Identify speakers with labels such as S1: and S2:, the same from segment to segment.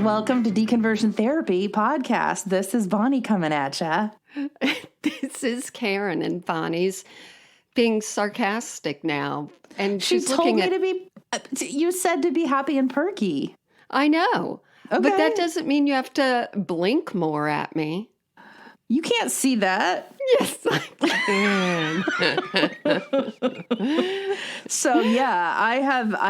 S1: Welcome to Deconversion Therapy Podcast. This is Bonnie coming at ya.
S2: This is Karen, and Bonnie's being sarcastic now. And
S1: She
S2: she's
S1: told
S2: looking
S1: me
S2: at...
S1: to be, you said to be happy and perky.
S2: I know.
S1: Okay.
S2: But that doesn't mean you have to blink more at me.
S1: You can't see that.
S2: Yes, I can.
S1: So yeah, I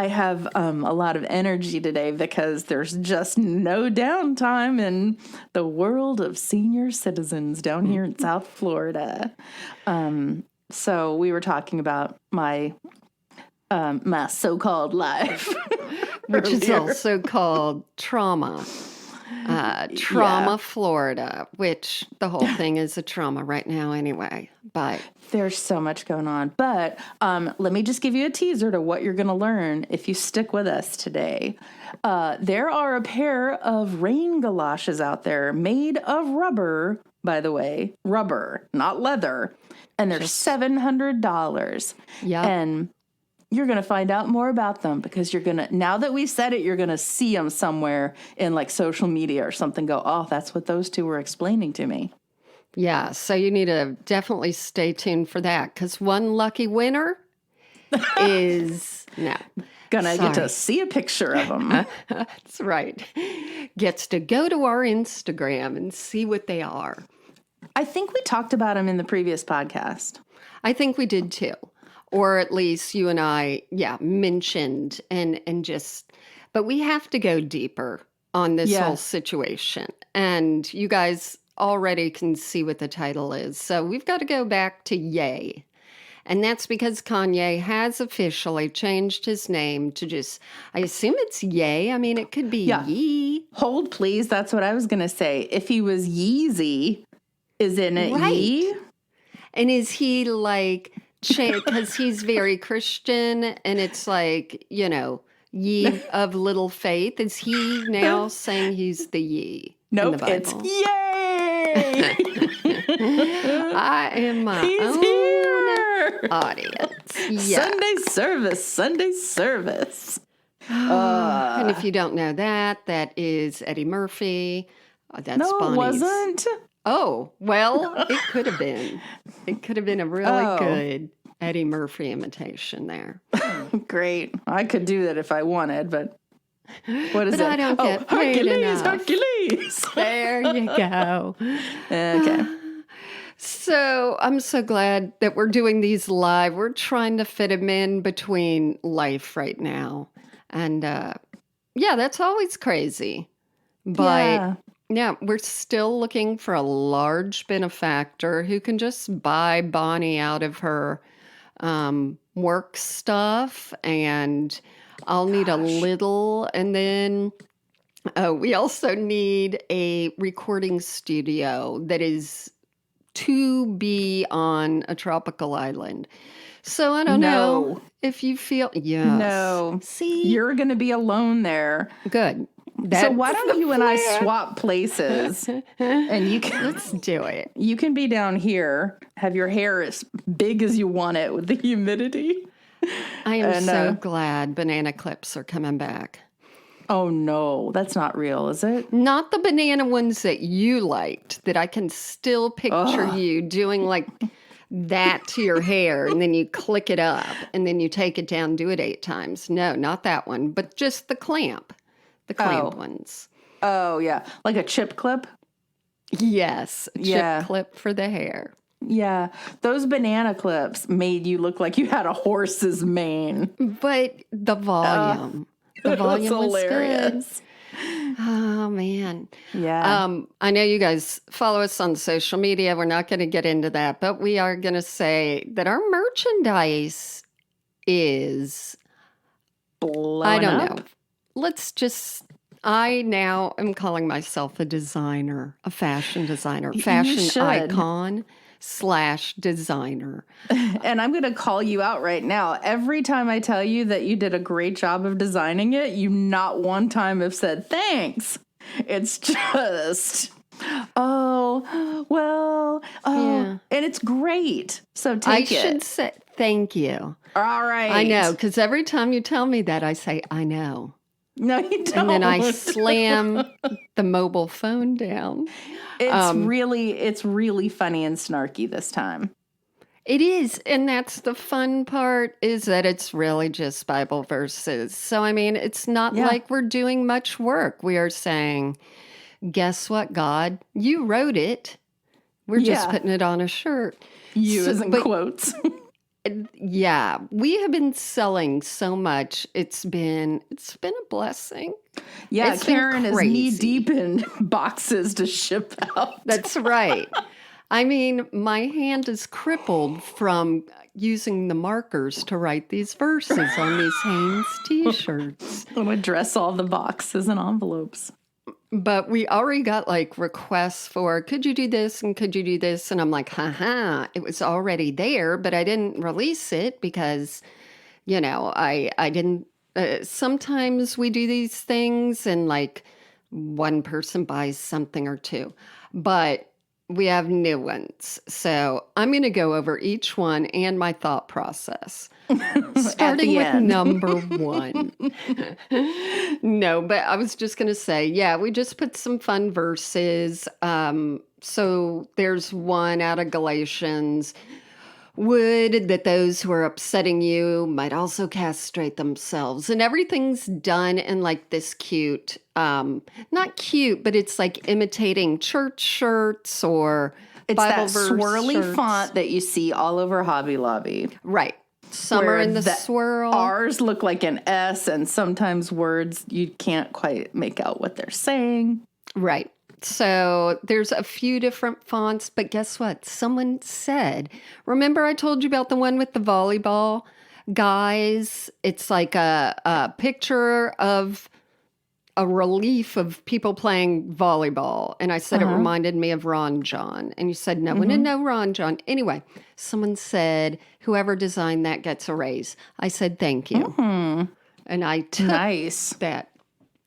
S1: have a lot of energy today because there's just no downtime in the world of senior citizens down here in South Florida. So we were talking about my so-called life,
S2: Which is also called trauma. Florida, which the whole thing is a trauma right now anyway. But
S1: there's so much going on. But let me just give you a teaser to what you're going to learn if you stick with us today. There are a pair of rain galoshes out there made of rubber, by the way. Rubber, not leather. And they're $700.
S2: Yeah.
S1: And you're going to find out more about them because you're going to, now that we've said it, you're going to see them somewhere in like social media or something. Go, oh, that's what those two were explaining to me.
S2: Yeah, so you need to definitely stay tuned for that because one lucky winner is
S1: Gonna get to see a picture of them.
S2: That's right. Gets to go to our Instagram and see what they are.
S1: I think we talked about them in the previous podcast.
S2: I think we did too. Or at least you and I, mentioned and just, but we have to go deeper on this whole situation. And you guys already can see what the title is. So we've got to go back to Ye. And that's because Kanye has officially changed his name to just, I assume it's Ye. I mean, it could be Yee.
S1: Hold, please. That's what I was going to say. If he was Yeezy, isn't it Yee?
S2: And is he like... Because he's very Christian, and it's like, ye of little faith. Is he now saying he's the ye?
S1: Nope,
S2: in the Bible?
S1: it's yay!
S2: I am my own
S1: here.
S2: audience. Yeah.
S1: Sunday service.
S2: And if you don't know that is Eddie Murphy. That's Bonnie's.
S1: It wasn't.
S2: Oh, well, it could have been. It could have been a really good Eddie Murphy imitation there.
S1: Great. I could do that if I wanted, but what is it?
S2: I don't get paid enough.
S1: Hercules.
S2: There you go.
S1: Okay.
S2: So I'm so glad that we're doing these live. We're trying to fit them in between life right now. And that's always crazy. But... Yeah, we're still looking for a large benefactor who can just buy Bonnie out of her work stuff, and I'll need a little. And then we also need a recording studio that is to be on a tropical island. So I don't know if you feel... Yes.
S1: No.
S2: See?
S1: You're going to be alone there.
S2: Good.
S1: So why don't you and I swap places, and you can...
S2: Let's do it.
S1: You can be down here, have your hair as big as you want it with the humidity.
S2: I am so glad banana clips are coming back.
S1: Oh, no. That's not real, is it?
S2: Not the banana ones that you liked, that I can still picture you doing like that to your hair, and then you click it up, and then you take it down, do it 8 times. No, not that one, but just the clamp. The clamp ones.
S1: Oh, yeah. Like a chip clip?
S2: Yes. A chip clip for the hair.
S1: Yeah. Those banana clips made you look like you had a horse's mane.
S2: But the volume. The volume was
S1: hilarious.
S2: Good. Oh, man.
S1: Yeah.
S2: I know you guys follow us on social media. We're not going to get into that, but we are going to say that our merchandise is...
S1: blowing
S2: I don't
S1: up.
S2: know. I now am calling myself a designer, a fashion designer, fashion icon / designer.
S1: And I'm going to call you out right now. Every time I tell you that you did a great job of designing it, you not one time have said, thanks. It's just, and it's great. So take it.
S2: I should say thank you.
S1: All right.
S2: I know, because every time you tell me that, I say, I know.
S1: No, you don't.
S2: And then I slam the mobile phone down.
S1: It's really funny and snarky this time.
S2: It is. And that's the fun part, is that it's really just Bible verses. So, I mean, it's not like we're doing much work. We are saying, guess what, God? You wrote it. We're just putting it on a shirt.
S1: You as in quotes.
S2: Yeah, we have been selling so much. It's been a blessing.
S1: Yeah,
S2: It's
S1: Karen is
S2: crazy.
S1: knee deep in boxes to ship out.
S2: That's right. I mean, my hand is crippled from using the markers to write these verses on these Hanes t-shirts.
S1: I'm going to dress all the boxes and envelopes.
S2: But we already got like requests for, could you do this and could you do this? And I'm like, it was already there, but I didn't release it because, I didn't. Sometimes we do these things and like one person buys something or two, but we have new ones. So I'm going to go over each one and my thought process. Starting with number one. No, but I was just going to say, we just put some fun verses. So there's one out of Galatians. Would that those who are upsetting you might also castrate themselves. And everything's done in like this cute, not cute, but it's like imitating church shirts or
S1: it's
S2: Bible
S1: that
S2: verse
S1: swirly
S2: shirts.
S1: font that you see all over Hobby Lobby.
S2: Right. Some are in the swirl.
S1: R's look like an S, and sometimes words you can't quite make out what they're saying.
S2: Right. So there's a few different fonts, but guess what? Someone said, remember I told you about the one with the volleyball guys? It's like a picture of a relief of people playing volleyball. And I said it reminded me of Ron John. And you said, no one to know Ron John. Anyway, someone said, whoever designed that gets a raise. I said, thank you. And I took that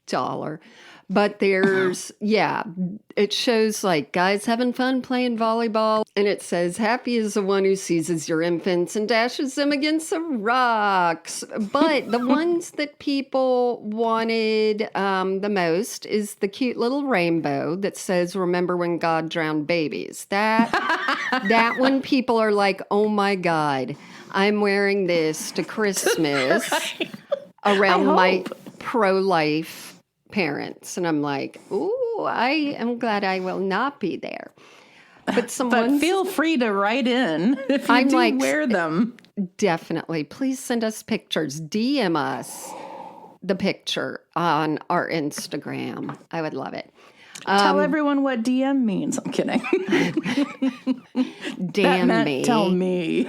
S2: $1. But there's, it shows like guys having fun playing volleyball. And it says, happy is the one who seizes your infants and dashes them against the rocks. But the ones that people wanted the most is the cute little rainbow that says, remember when God drowned babies. That one people are like, oh my God, I'm wearing this to Christmas around my pro-life parents. And I'm like, ooh, I am glad I will not be there. But
S1: feel free to write in if you do wear them.
S2: Definitely. Please send us pictures. DM us the picture on our Instagram. I would love it.
S1: Tell everyone what DM means. I'm kidding.
S2: Damn me.
S1: Tell me.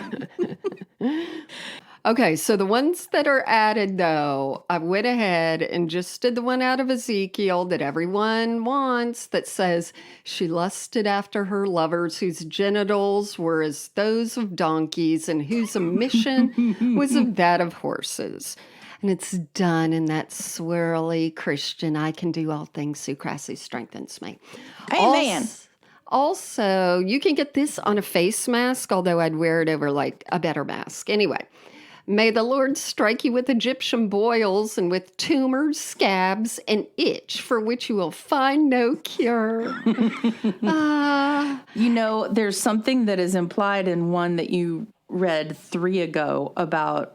S2: Okay, so the ones that are added, though, I went ahead and just did the one out of Ezekiel that everyone wants that says, she lusted after her lovers whose genitals were as those of donkeys and whose emission was of that of horses. And it's done in that swirly Christian, I can do all things through Christ who strengthens me.
S1: Amen.
S2: Also, you can get this on a face mask, although I'd wear it over like a better mask. Anyway. May the Lord strike you with Egyptian boils and with tumors, scabs, and itch for which you will find no cure.
S1: There's something that is implied in one that you read 3 ago about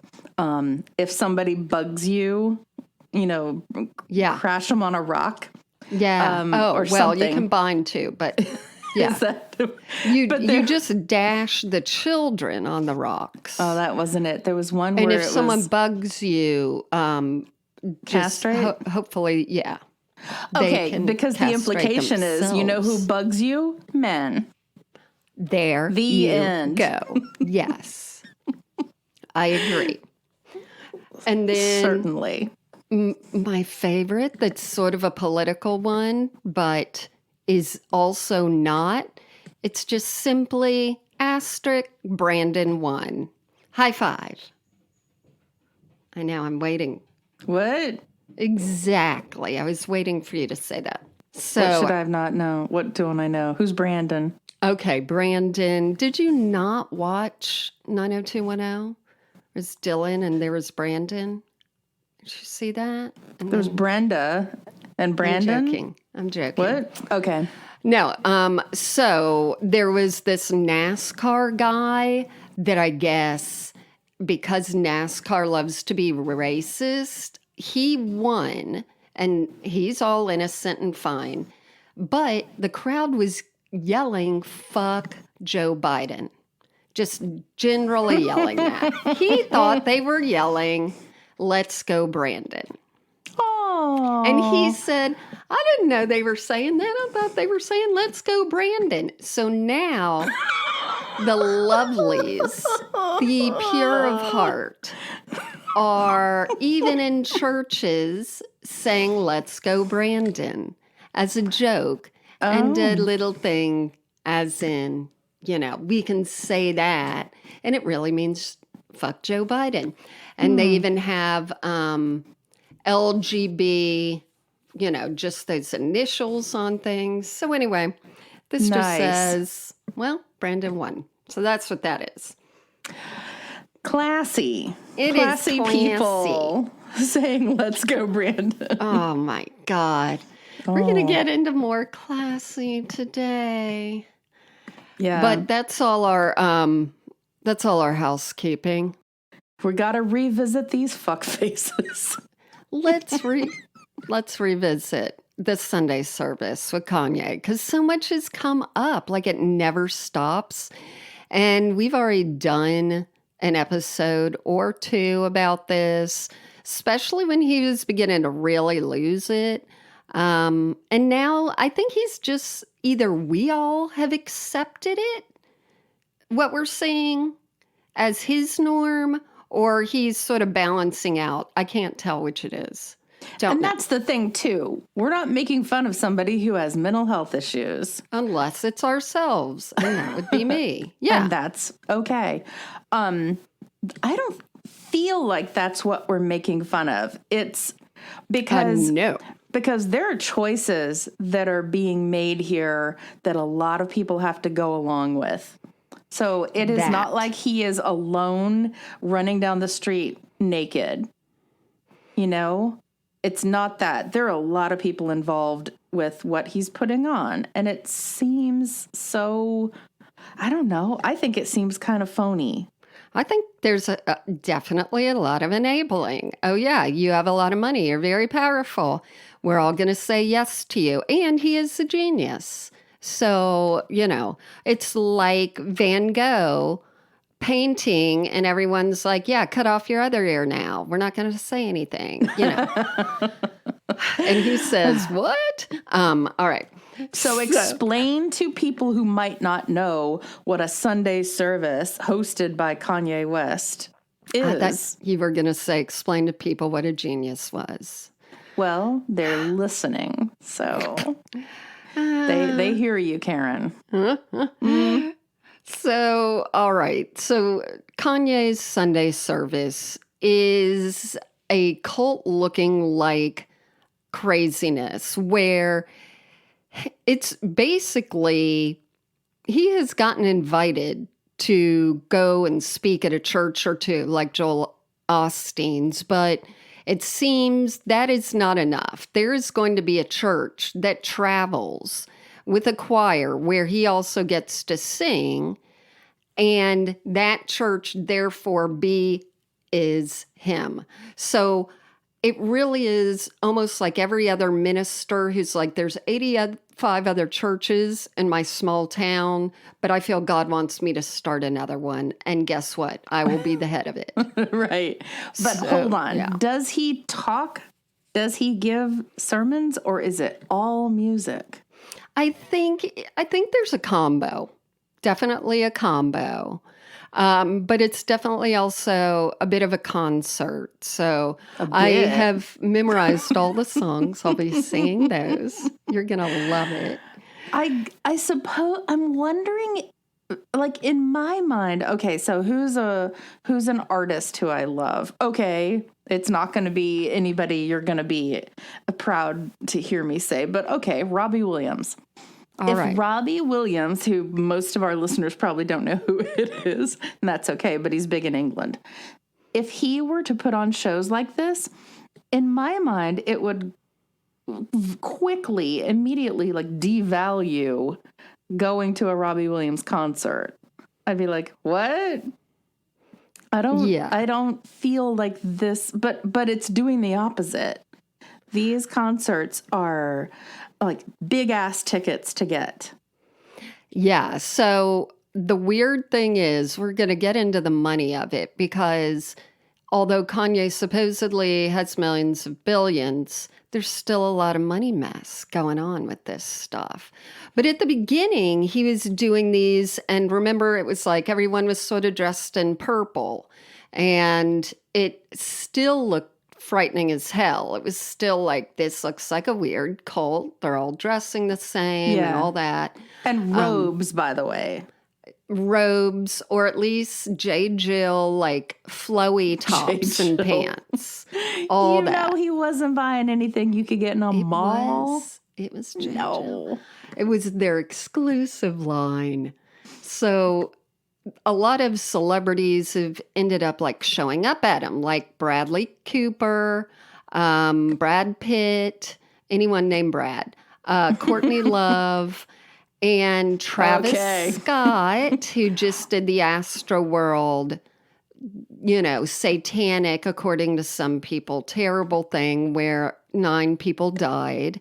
S1: if somebody bugs you, crash them on a rock.
S2: Yeah.
S1: Or something.
S2: You combine two, but... Yeah, you just dash the children on the rocks.
S1: Oh, that wasn't it. There was one where
S2: if someone bugs you,
S1: castrate.
S2: Hopefully, yeah.
S1: Okay, because the implication is, you know who bugs you? Men.
S2: There,
S1: the end.
S2: Go. Yes, I agree. And then
S1: certainly,
S2: my favorite. That's sort of a political one, but is also not. It's just simply asterisk Brandon 1. High five. I know, I'm waiting.
S1: What?
S2: Exactly. I was waiting for you to say that. So
S1: what should I have not known? What don't I know? Who's Brandon?
S2: Okay, Brandon. Did you not watch 90210? There's Dylan and there was Brandon. Did you see that? And
S1: There's
S2: then-
S1: Brenda and Brandon.
S2: I'm joking.
S1: What? Okay.
S2: No, so there was this NASCAR guy that I guess because NASCAR loves to be racist, he won and he's all innocent and fine. But the crowd was yelling, "Fuck Joe Biden." Just generally yelling that. He thought they were yelling, "Let's go, Brandon."
S1: Oh.
S2: And he said, I didn't know they were saying that. I thought they were saying, "Let's go, Brandon." So now the lovelies, the pure of heart, are even in churches saying, "Let's go, Brandon," as a joke and a little thing as in, we can say that. And it really means fuck Joe Biden. And they even have LGB, just those initials on things. So anyway, this just
S1: Nice.
S2: says, well, Brandon won. So that's what that is.
S1: Classy.
S2: It is
S1: Classy
S2: classy.
S1: people saying, "Let's go, Brandon."
S2: Oh my God. We're going to get into more classy today.
S1: Yeah.
S2: But that's all our housekeeping.
S1: we got to revisit these fuck faces.
S2: Let's revisit the Sunday service with Kanye because so much has come up, like it never stops. And we've already done an episode or two about this, especially when he was beginning to really lose it. And now I think he's just either we all have accepted it, what we're seeing as his norm, or he's sort of balancing out. I can't tell which it is. Don't
S1: And
S2: know.
S1: that's the thing, too. We're not making fun of somebody who has mental health issues.
S2: Unless it's ourselves, and that would be me. Yeah.
S1: And that's okay. I don't feel like that's what we're making fun of. It's because
S2: No.
S1: because there are choices that are being made here that a lot of people have to go along with. So it is not like he is alone running down the street naked. It's not that. There are a lot of people involved with what he's putting on. And it seems so, I don't know. I think it seems kind of phony.
S2: I think there's definitely a lot of enabling. Oh, yeah, you have a lot of money. You're very powerful. We're all going to say yes to you. And he is a genius. So, it's like Van Gogh painting and everyone's like, yeah, cut off your other ear now. We're not going to say anything, And he says, what? All right.
S1: So explain to people who might not know what a Sunday service hosted by Kanye West is.
S2: I thought you were going to say, explain to people what a genius was.
S1: Well, they're listening, so they hear you, Karen.
S2: So, all right. So Kanye's Sunday service is a cult looking like craziness where it's basically he has gotten invited to go and speak at a church or two like Joel Osteen's, but it seems that is not enough. There is going to be a church that travels with a choir where he also gets to sing, and that church therefore is him. So it really is almost like every other minister who's like, there's 85 other churches in my small town, but I feel God wants me to start another one. And guess what? I will be the head of it.
S1: Right. But hold on.
S2: yeah.
S1: Does he talk? Does he give sermons, or is it all music?
S2: I think there's a combo. Definitely a combo. But it's definitely also a bit of a concert. So I have memorized all the songs. I'll be singing those. You're going to love it.
S1: I suppose I'm wondering, like in my mind, okay, so who's an artist who I love? Okay, it's not going to be anybody you're going to be proud to hear me say, but okay, Robbie Williams.
S2: All right.
S1: Robbie Williams, who most of our listeners probably don't know who it is, and that's okay, but he's big in England. If he were to put on shows like this, in my mind, it would quickly, immediately, like devalue going to a Robbie Williams concert. I'd be like, what?
S2: Yeah.
S1: I don't feel like this, but it's doing the opposite. These concerts are like big ass tickets to get.
S2: Yeah. So the weird thing is, we're going to get into the money of it because although Kanye supposedly has millions of billions, there's still a lot of money mess going on with this stuff. But at the beginning, he was doing these, and remember, it was like everyone was sort of dressed in purple, and it still looked frightening as hell. It was still like, this looks like a weird cult. They're all dressing the same and all that.
S1: And robes, by the way.
S2: Robes, or at least J. Jill, like flowy tops and pants. All that.
S1: He wasn't buying anything you could get in a mall.
S2: It was J. Jill.
S1: No.
S2: It was their exclusive line. So a lot of celebrities have ended up like showing up at him, like Bradley Cooper, Brad Pitt, anyone named Brad, Courtney Love, and Travis Scott, who just did the Astroworld, satanic, according to some people, terrible thing where 9 people died.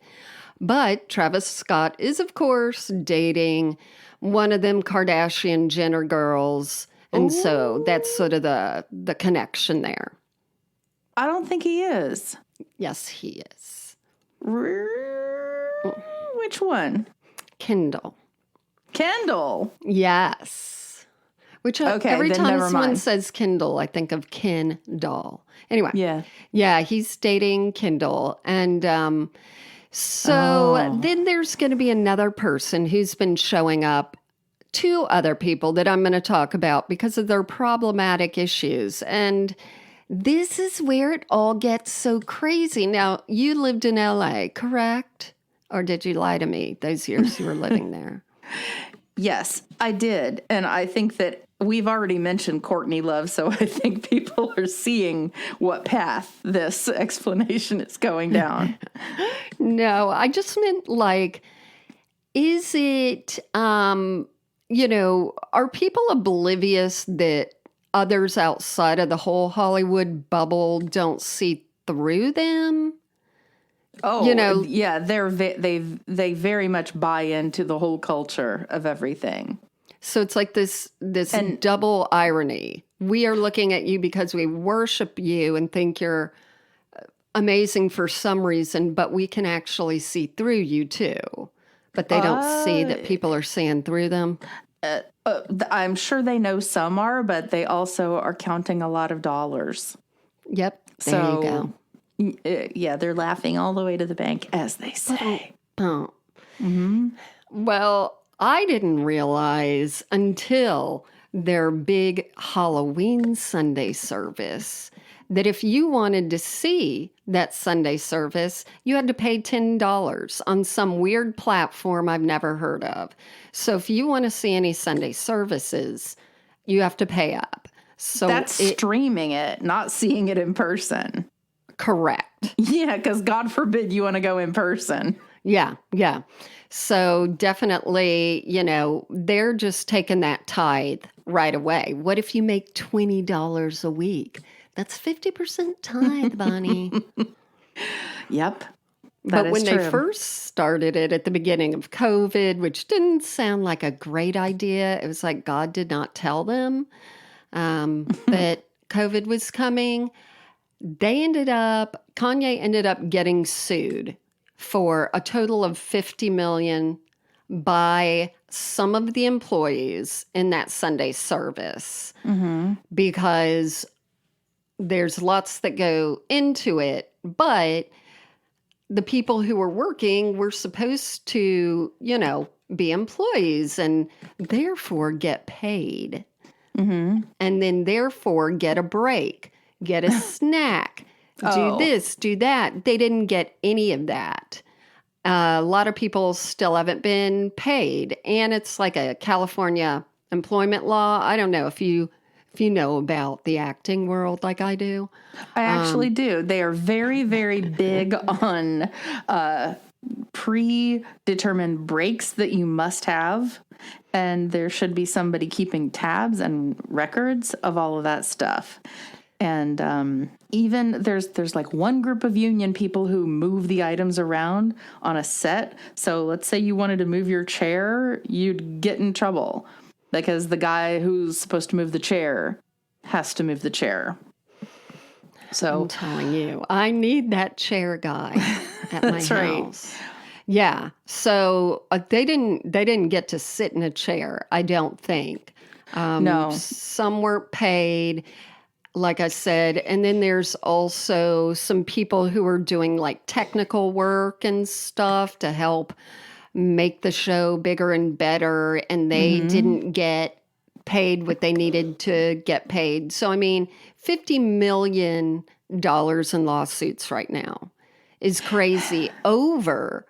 S2: But Travis Scott is, of course, dating one of them Kardashian Jenner girls. And so that's sort of the connection there.
S1: I don't think he is.
S2: Yes, he is.
S1: Which one?
S2: Kendall.
S1: Yes.
S2: Which
S1: Okay,
S2: every
S1: then
S2: time
S1: never
S2: someone
S1: mind.
S2: says Kendall, I think of Ken Doll. Anyway.
S1: Yeah.
S2: Yeah, he's dating Kendall. And then there's going to be another person who's been showing up, 2 other people that I'm going to talk about because of their problematic issues. And this is where it all gets so crazy. Now, you lived in LA, correct? Or did you lie to me those years you were living there?
S1: Yes, I did. And I think that we've already mentioned Courtney Love, so I think people are seeing what path this explanation is going down.
S2: No, I just meant like, is it, are people oblivious that others outside of the whole Hollywood bubble don't see through them?
S1: Oh, yeah, they very much buy into the whole culture of everything.
S2: So it's like this double irony. We are looking at you because we worship you and think you're amazing for some reason, but we can actually see through you too. But they don't see that people are seeing through them.
S1: I'm sure they know some are, but they also are counting a lot of dollars.
S2: Yep. There you go.
S1: Yeah, they're laughing all the way to the bank, as they say.
S2: Well, I didn't realize until their big Halloween Sunday service that if you wanted to see that Sunday service, you had to pay $10 on some weird platform I've never heard of. So if you want to see any Sunday services, you have to pay up. So
S1: that's streaming it, not seeing it in person.
S2: Correct.
S1: Yeah, because God forbid you want to go in person.
S2: Yeah. So definitely, they're just taking that tithe right away. What if you make $20 a week? That's 50% tithe, Bonnie.
S1: Yep.
S2: But when they first started it at the beginning of COVID, which didn't sound like a great idea, it was like God did not tell them that COVID was coming. Kanye ended up getting sued for a total of $50 million by some of the employees in that Sunday service because there's lots that go into it, but the people who were working were supposed to, be employees and therefore get paid and then therefore get a break. Get a snack, do this, do that. They didn't get any of that. A lot of people still haven't been paid. And it's like a California employment law. I don't know if you if you know about the acting world like I do.
S1: I actually do. They are very, very big on predetermined breaks that you must have. And there should be somebody keeping tabs and records of all of that stuff. And even there's like one group of union people who move the items around on a set. So let's say you wanted to move your chair, you'd get in trouble because the guy who's supposed to move the chair has to move the chair. So
S2: I'm telling you, I need that chair guy at my
S1: That's right.
S2: house. Yeah. So they didn't get to sit in a chair, I don't think.
S1: No.
S2: Some weren't paid, like I said. And then there's also some people who are doing like technical work and stuff to help make the show bigger and better. And they didn't get paid what they needed to get paid. So, I mean, $50 million in lawsuits right now is crazy over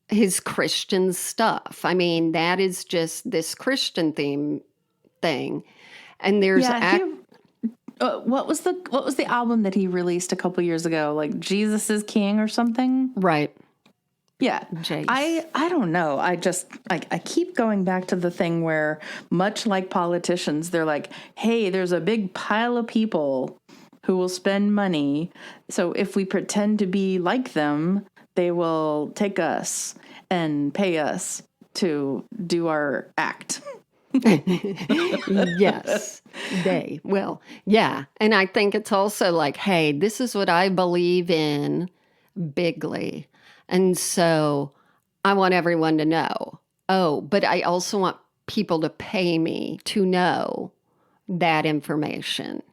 S2: his Christian stuff. I mean, that is just this Christian theme thing. And there's
S1: what was the album that he released a couple years ago? Like Jesus is King or something?
S2: right.
S1: Yeah.
S2: Jace.
S1: I don't know. I keep going back to the thing where, much like politicians, they're like, hey, there's a big pile of people who will spend money. So if we pretend to be like them, they will take us and pay us to do our act.
S2: Yes, they will. Yeah. And I think it's also like, hey, this is what I believe in bigly. And so I want everyone to know. Oh, but I also want people to pay me to know that information.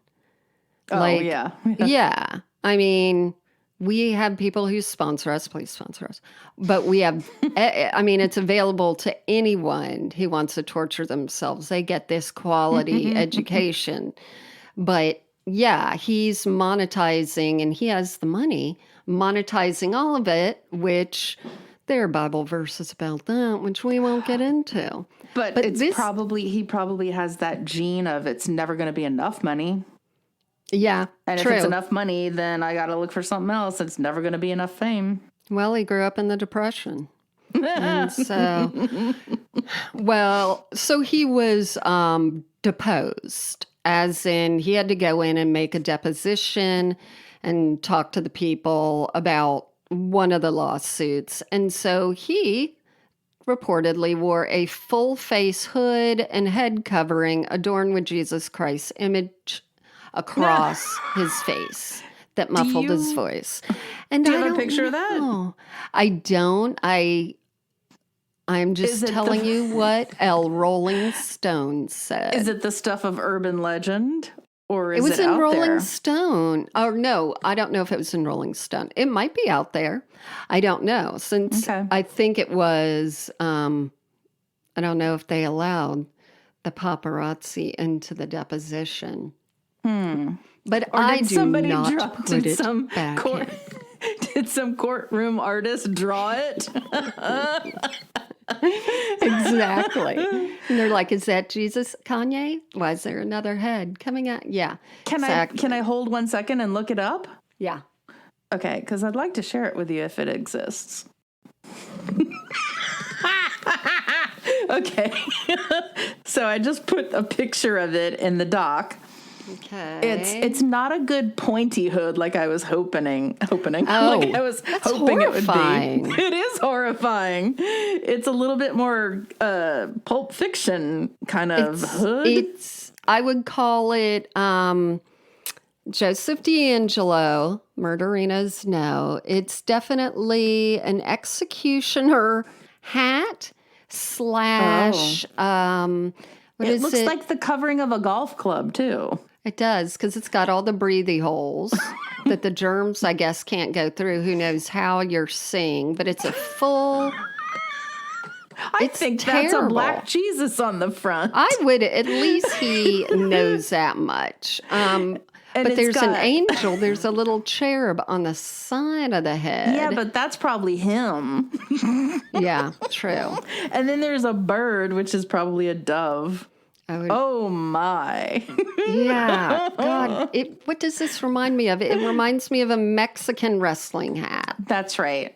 S1: Oh, yeah.
S2: Yeah. I mean, we have people who sponsor us. Please sponsor us. But we have, I mean, it's available to anyone who wants to torture themselves. They get this quality education. But yeah, he's monetizing, and he has the money, monetizing all of it, which there are Bible verses about that, which we won't get into.
S1: But it's he probably has that gene of it's never going to be enough money.
S2: Yeah,
S1: And
S2: true.
S1: if it's enough money, then I got to look for something else. It's never going to be enough fame.
S2: Well, he grew up in the Depression. And so, so he was deposed, as in he had to go in and make a deposition and talk to the people about one of the lawsuits. And so he reportedly wore a full face hood and head covering adorned with Jesus Christ's image across his face that muffled his voice. And
S1: do you have a picture of that?
S2: I don't. I'm just telling you what Rolling Stone said.
S1: Is it the stuff of urban legend? Or is
S2: it was in
S1: out
S2: Rolling
S1: there?
S2: Stone. Oh, no, I don't know if it was in Rolling Stone. It might be out there. I don't know. Since I think it was, I don't know if they allowed the paparazzi into the deposition. But I do not put it back in.
S1: Did some courtroom artist draw it?
S2: Exactly. And they're like, is that Jesus, Kanye? Why is there another head coming out? Yeah.
S1: Can I hold 1 second and look it up?
S2: Yeah.
S1: Okay, because I'd like to share it with you if it exists. Okay. So I just put a picture of it in the doc.
S2: Okay.
S1: It's not a good pointy hood like I was hoping.
S2: Oh,
S1: like I was hoping
S2: horrifying.
S1: It would be. It is horrifying. It's a little bit more Pulp Fiction kind of hood.
S2: I would call it Joseph D'Angelo, Murderinas. No, it's definitely an executioner hat /
S1: it looks like the covering of a golf club too.
S2: It does, because it's got all the breathy holes that the germs, I guess, can't go through. Who knows how you're seeing, but it's a full...
S1: I think that's a black Jesus on the front.
S2: I would, at least he knows that much. But there's an angel, there's a little cherub on the side of the head.
S1: Yeah, but that's probably him.
S2: Yeah, true.
S1: And then there's a bird, which is probably a dove. Oh my.
S2: Yeah. God, what does this remind me of? It reminds me of a Mexican wrestling hat.
S1: That's right.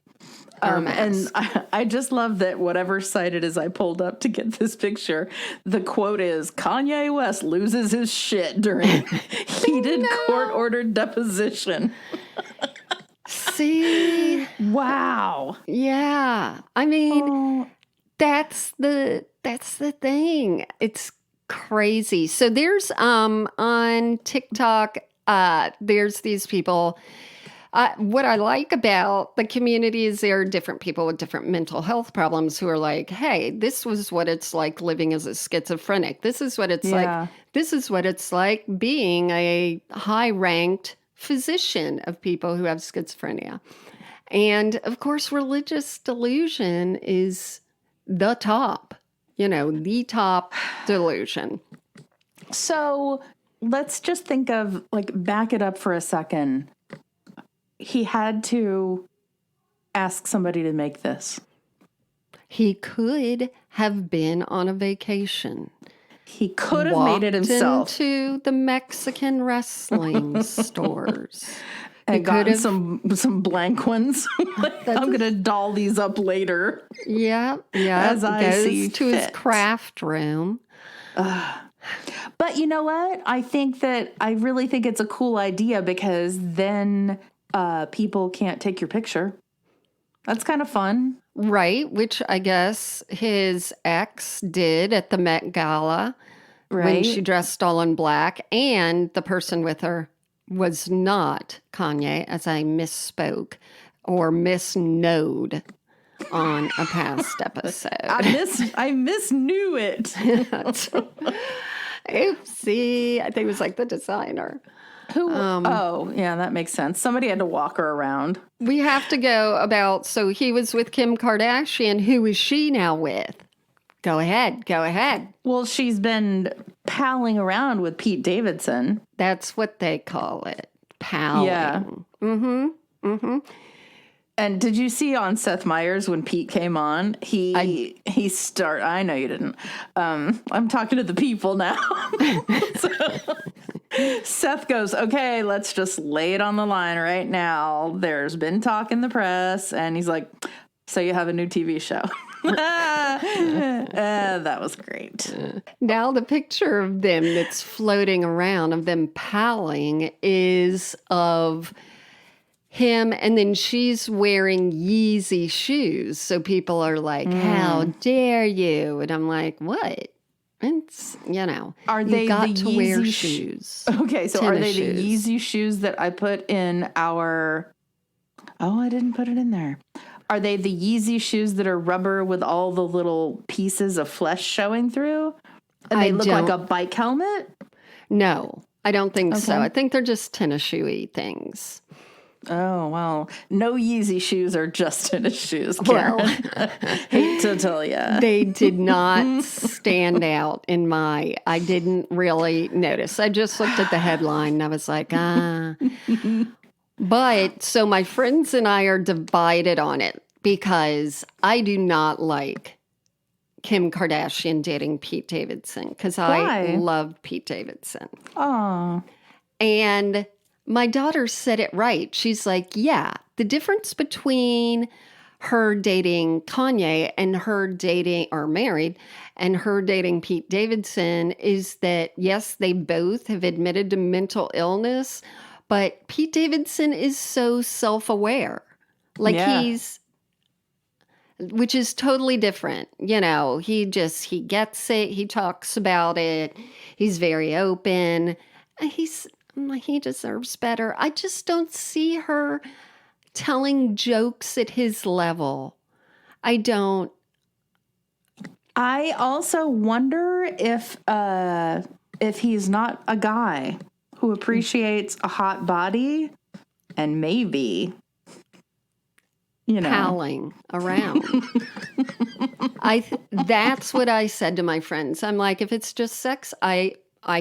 S2: Or
S1: And
S2: mask.
S1: I just love that whatever site it is I pulled up to get this picture, the quote is, Kanye West loses his shit during heated court-ordered deposition.
S2: See?
S1: Wow.
S2: Yeah. I mean, that's the thing. It's crazy. So there's on TikTok, there's these people. What I like about the community is there are different people with different mental health problems who are like, hey, this was what it's like living as a schizophrenic. This is what it's like. This is what it's like being a high-ranked physician of people who have schizophrenia. And of course, religious delusion is the top, the top delusion.
S1: So let's just think of, back it up for a second. He had to ask somebody to make this.
S2: He could have been on a vacation.
S1: He could have made it himself.
S2: Into the Mexican wrestling stores.
S1: And gotten some blank ones. I'm going to doll these up later.
S2: Yeah.
S1: As I
S2: goes
S1: see
S2: to
S1: fit.
S2: his craft room.
S1: But you know what? I really think it's a cool idea because then people can't take your picture. That's kind of fun.
S2: Right, which I guess his ex did at the Met Gala when she dressed all in black, and the person with her was not Kanye, as I misspoke or misknowed on a past episode.
S1: I misknew it.
S2: Oopsie. I think it was like the designer.
S1: Who? Yeah, that makes sense. Somebody had to walk her around.
S2: We have to go so he was with Kim Kardashian. Who is she now with? Go ahead.
S1: Well, she's been palling around with Pete Davidson.
S2: That's what they call it. Palling.
S1: Yeah.
S2: Mm-hmm.
S1: And did you see on Seth Meyers when Pete came on? I know you didn't. I'm talking to the people now. Seth goes, okay, let's just lay it on the line right now. There's been talk in the press. And he's like, so you have a new TV show. That was great.
S2: Now the picture of them that's floating around, of them palling, is of him, and then she's wearing Yeezy shoes. So people are like, how dare you? And I'm like, what? It's,
S1: are they
S2: got
S1: the
S2: to
S1: Yeezy
S2: wear shoes.
S1: Okay, so are they
S2: Tennis
S1: the Yeezy shoes that I put in our... Oh, I didn't put it in there. Are they the Yeezy shoes that are rubber with all the little pieces of flesh showing through? And they look like a bike helmet?
S2: No, I don't think so. I think they're just tennis shoey things.
S1: Oh, well, no Yeezy shoes are just tennis shoes, Karen. Well, hate to tell you.
S2: They did not stand out I didn't really notice. I just looked at the headline and I was like, But, so my friends and I are divided on it because I do not like Kim Kardashian dating Pete Davidson because I love Pete Davidson.
S1: Oh.
S2: And my daughter said it right. She's like, yeah, the difference between her dating Kanye and her dating, or married, and her dating Pete Davidson is that, yes, they both have admitted to mental illness, but Pete Davidson is so self-aware. Which is totally different. He gets it. He talks about it. He's very open. He deserves better. I just don't see her telling jokes at his level. I don't.
S1: I also wonder if he's not a guy who appreciates a hot body and maybe,
S2: palling around. That's what I said to my friends. I'm like, if it's just sex, I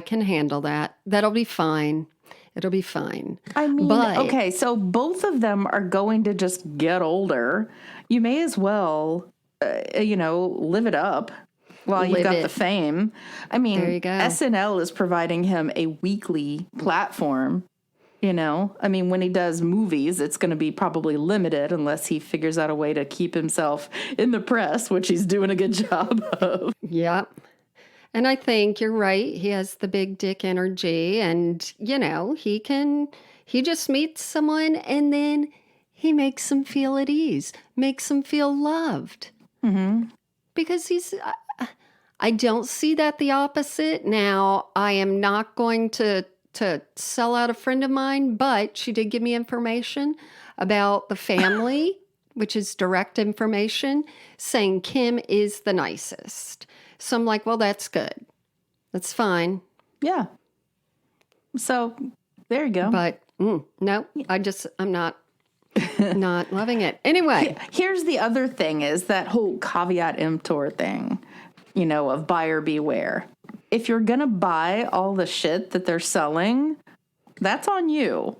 S2: can handle that. That'll be fine. It'll be fine.
S1: I mean, okay, so both of them are going to just get older. You may as well, live it up. while you've
S2: Live
S1: got
S2: it.
S1: the fame. I mean,
S2: There you go.
S1: SNL is providing him a weekly platform. You know, I mean, when he does movies, it's going to be probably limited unless he figures out a way to keep himself in the press, which he's doing a good job of.
S2: Yep. And I think you're right. He has the big dick energy, and he just meets someone and then he makes them feel at ease, makes them feel loved.
S1: Mm-hmm.
S2: Because I don't see that the opposite. Now, I am not going to sell out a friend of mine, but she did give me information about the family, which is direct information, saying Kim is the nicest. So I'm like, well, that's good. That's fine.
S1: Yeah. So there you go.
S2: But no, I'm not loving it. Anyway.
S1: Here's the other thing is that whole caveat emptor thing, you know, of buyer beware. If you're going to buy all the shit that they're selling, that's on you.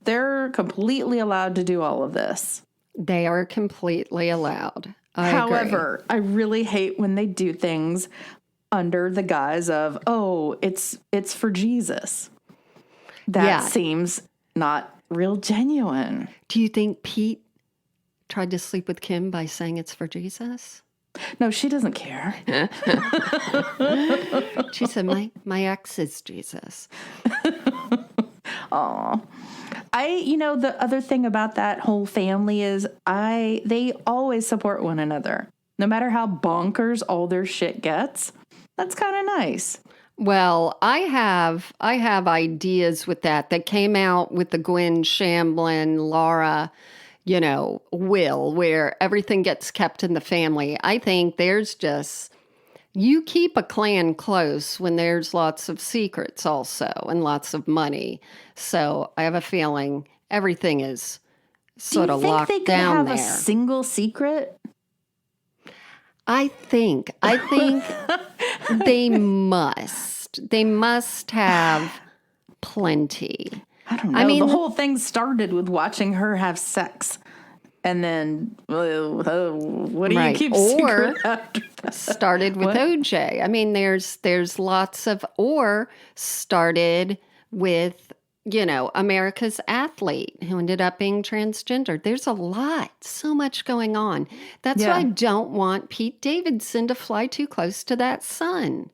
S1: They're completely allowed to do all of this.
S2: They are completely allowed.
S1: However,
S2: agree.
S1: I really hate when they do things under the guise of, oh, it's for Jesus. That seems not real genuine.
S2: Do you think Pete tried to sleep with Kim by saying it's for Jesus?
S1: No, she doesn't care.
S2: She said, my ex is Jesus.
S1: Aw. The other thing about that whole family is they always support one another. No matter how bonkers all their shit gets. That's kind of nice.
S2: Well, I have ideas with that came out with the Gwen Shamblin, Laura, will, where everything gets kept in the family. I think you keep a clan close when there's lots of secrets also and lots of money. So I have a feeling everything is sort of locked down there. Do you think they could have
S1: a single secret?
S2: I think they must have plenty.
S1: I don't know. I mean, the whole thing started with watching her have sex. And then, what do you keep secret after that?
S2: Started with OJ. I mean, there's lots of, or started with, America's athlete who ended up being transgender. There's so much going on. That's why I don't want Pete Davidson to fly too close to that sun.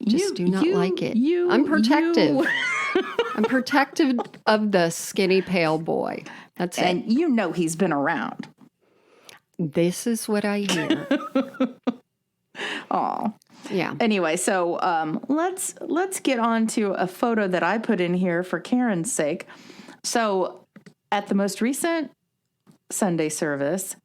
S2: Just do not like it. I'm protective. I'm protective of the skinny pale boy. That's it.
S1: And he's been around.
S2: This is what I hear.
S1: Aw.
S2: Yeah.
S1: Anyway, so let's get on to a photo that I put in here for Karen's sake. So at the most recent Sunday service,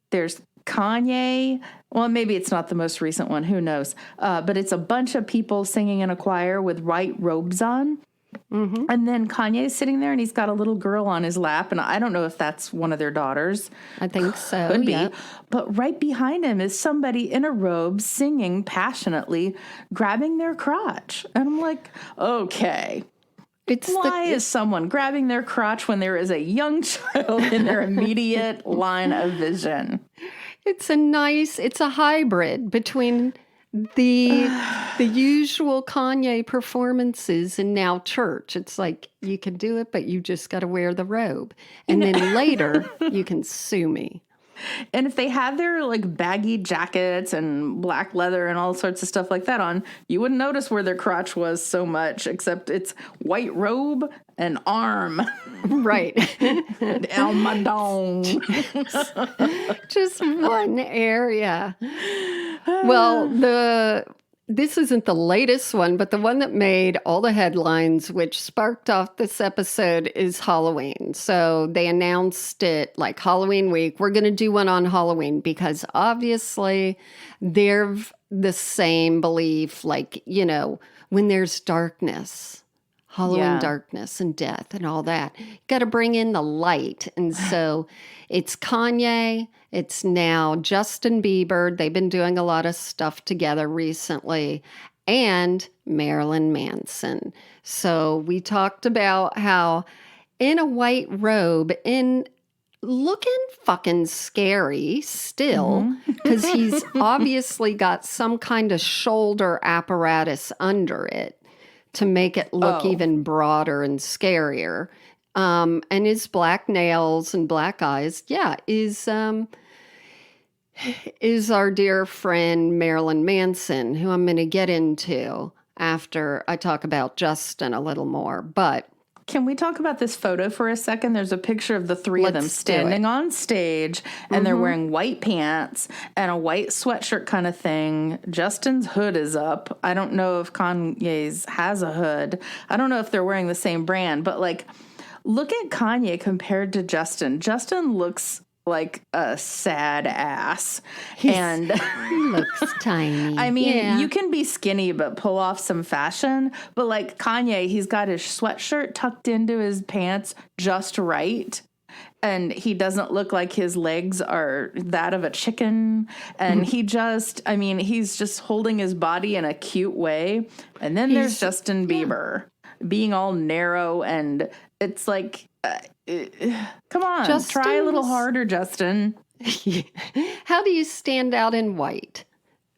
S1: there's Kanye. Well, maybe it's not the most recent one. Who knows? But it's a bunch of people singing in a choir with white robes on. Mm-hmm. And then Kanye's sitting there and he's got a little girl on his lap. And I don't know if that's one of their daughters.
S2: I think so.
S1: Could be. But right behind him is somebody in a robe singing passionately, grabbing their crotch. And I'm like, okay. Why is someone grabbing their crotch when there is a young child in their immediate line of vision?
S2: It's a hybrid between the usual Kanye performances and now church. It's like you can do it, but you just got to wear the robe. And then later you can sue me.
S1: And if they had their baggy jackets and black leather and all sorts of stuff like that on, you wouldn't notice where their crotch was so much, except it's white robe and arm.
S2: Right.
S1: Elmadon.
S2: Just one area. Well, this isn't the latest one, but the one that made all the headlines, which sparked off this episode, is Halloween. So they announced it like Halloween week. We're going to do one on Halloween because obviously they're the same belief, when there's darkness, Halloween darkness and death and all that. You got to bring in the light. And so it's Kanye. It's now Justin Bieber. They've been doing a lot of stuff together recently. And Marilyn Manson. So we talked about how in a white robe, in looking fucking scary still, because he's obviously got some kind of shoulder apparatus under it to make it look even broader and scarier. And his black nails and black eyes, is our dear friend Marilyn Manson, who I'm going to get into after I talk about Justin a little more. But
S1: can we talk about this photo for a second? There's a picture of the three of them standing on stage, and they're wearing white pants and a white sweatshirt kind of thing. Justin's hood is up. I don't know if Kanye's has a hood. I don't know if they're wearing the same brand, but like, look at Kanye compared to Justin. Justin looks like a sad ass. And
S2: he looks tiny.
S1: I mean, you can be skinny but pull off some fashion. But like Kanye, he's got his sweatshirt tucked into his pants just right. And he doesn't look like his legs are that of a chicken. And he's just holding his body in a cute way. And then there's Justin Bieber being all narrow, and it's like, come on, try a little harder, Justin.
S2: How do you stand out in white?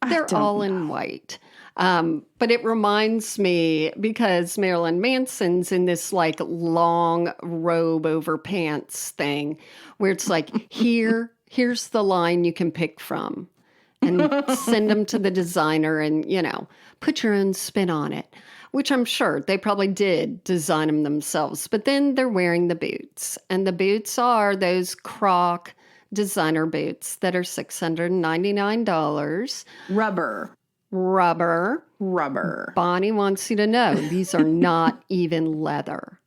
S2: They're all in white. But it reminds me, because Marilyn Manson's in this like long robe over pants thing where it's like, here's the line you can pick from and send them to the designer and, put your own spin on it. Which I'm sure they probably did design them themselves. But then they're wearing the boots. And the boots are those Croc designer boots that are $699. Rubber. Bonnie wants you to know these are not even leather.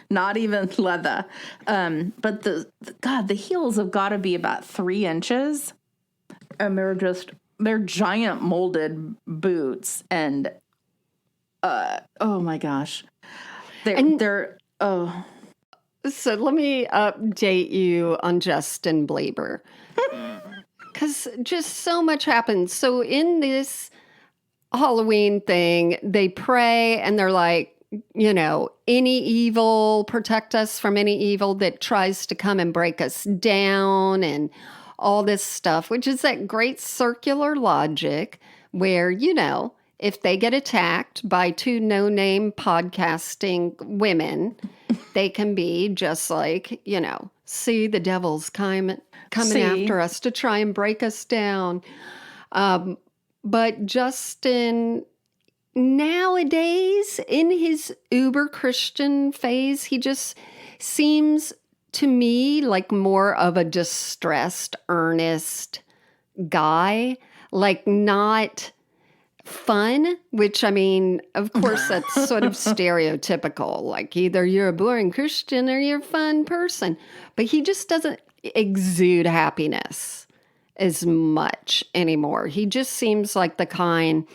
S1: Not even leather. But the heels have got to be about 3 inches. And they're giant molded boots. And oh my gosh. So
S2: let me update you on Justin Bieber. Because just so much happens. So in this Halloween thing, they pray and they're like, any evil, protect us from any evil that tries to come and break us down and all this stuff, which is that great circular logic where, if they get attacked by 2 no-name podcasting women, they can be just like, see, the devil's coming after us to try and break us down. But Justin, nowadays, in his uber Christian phase, he just seems to me like more of a distressed, earnest guy, like not fun, which of course that's sort of stereotypical, like either you're a boring Christian or you're a fun person, but he just doesn't exude happiness as much anymore. He just seems like the kind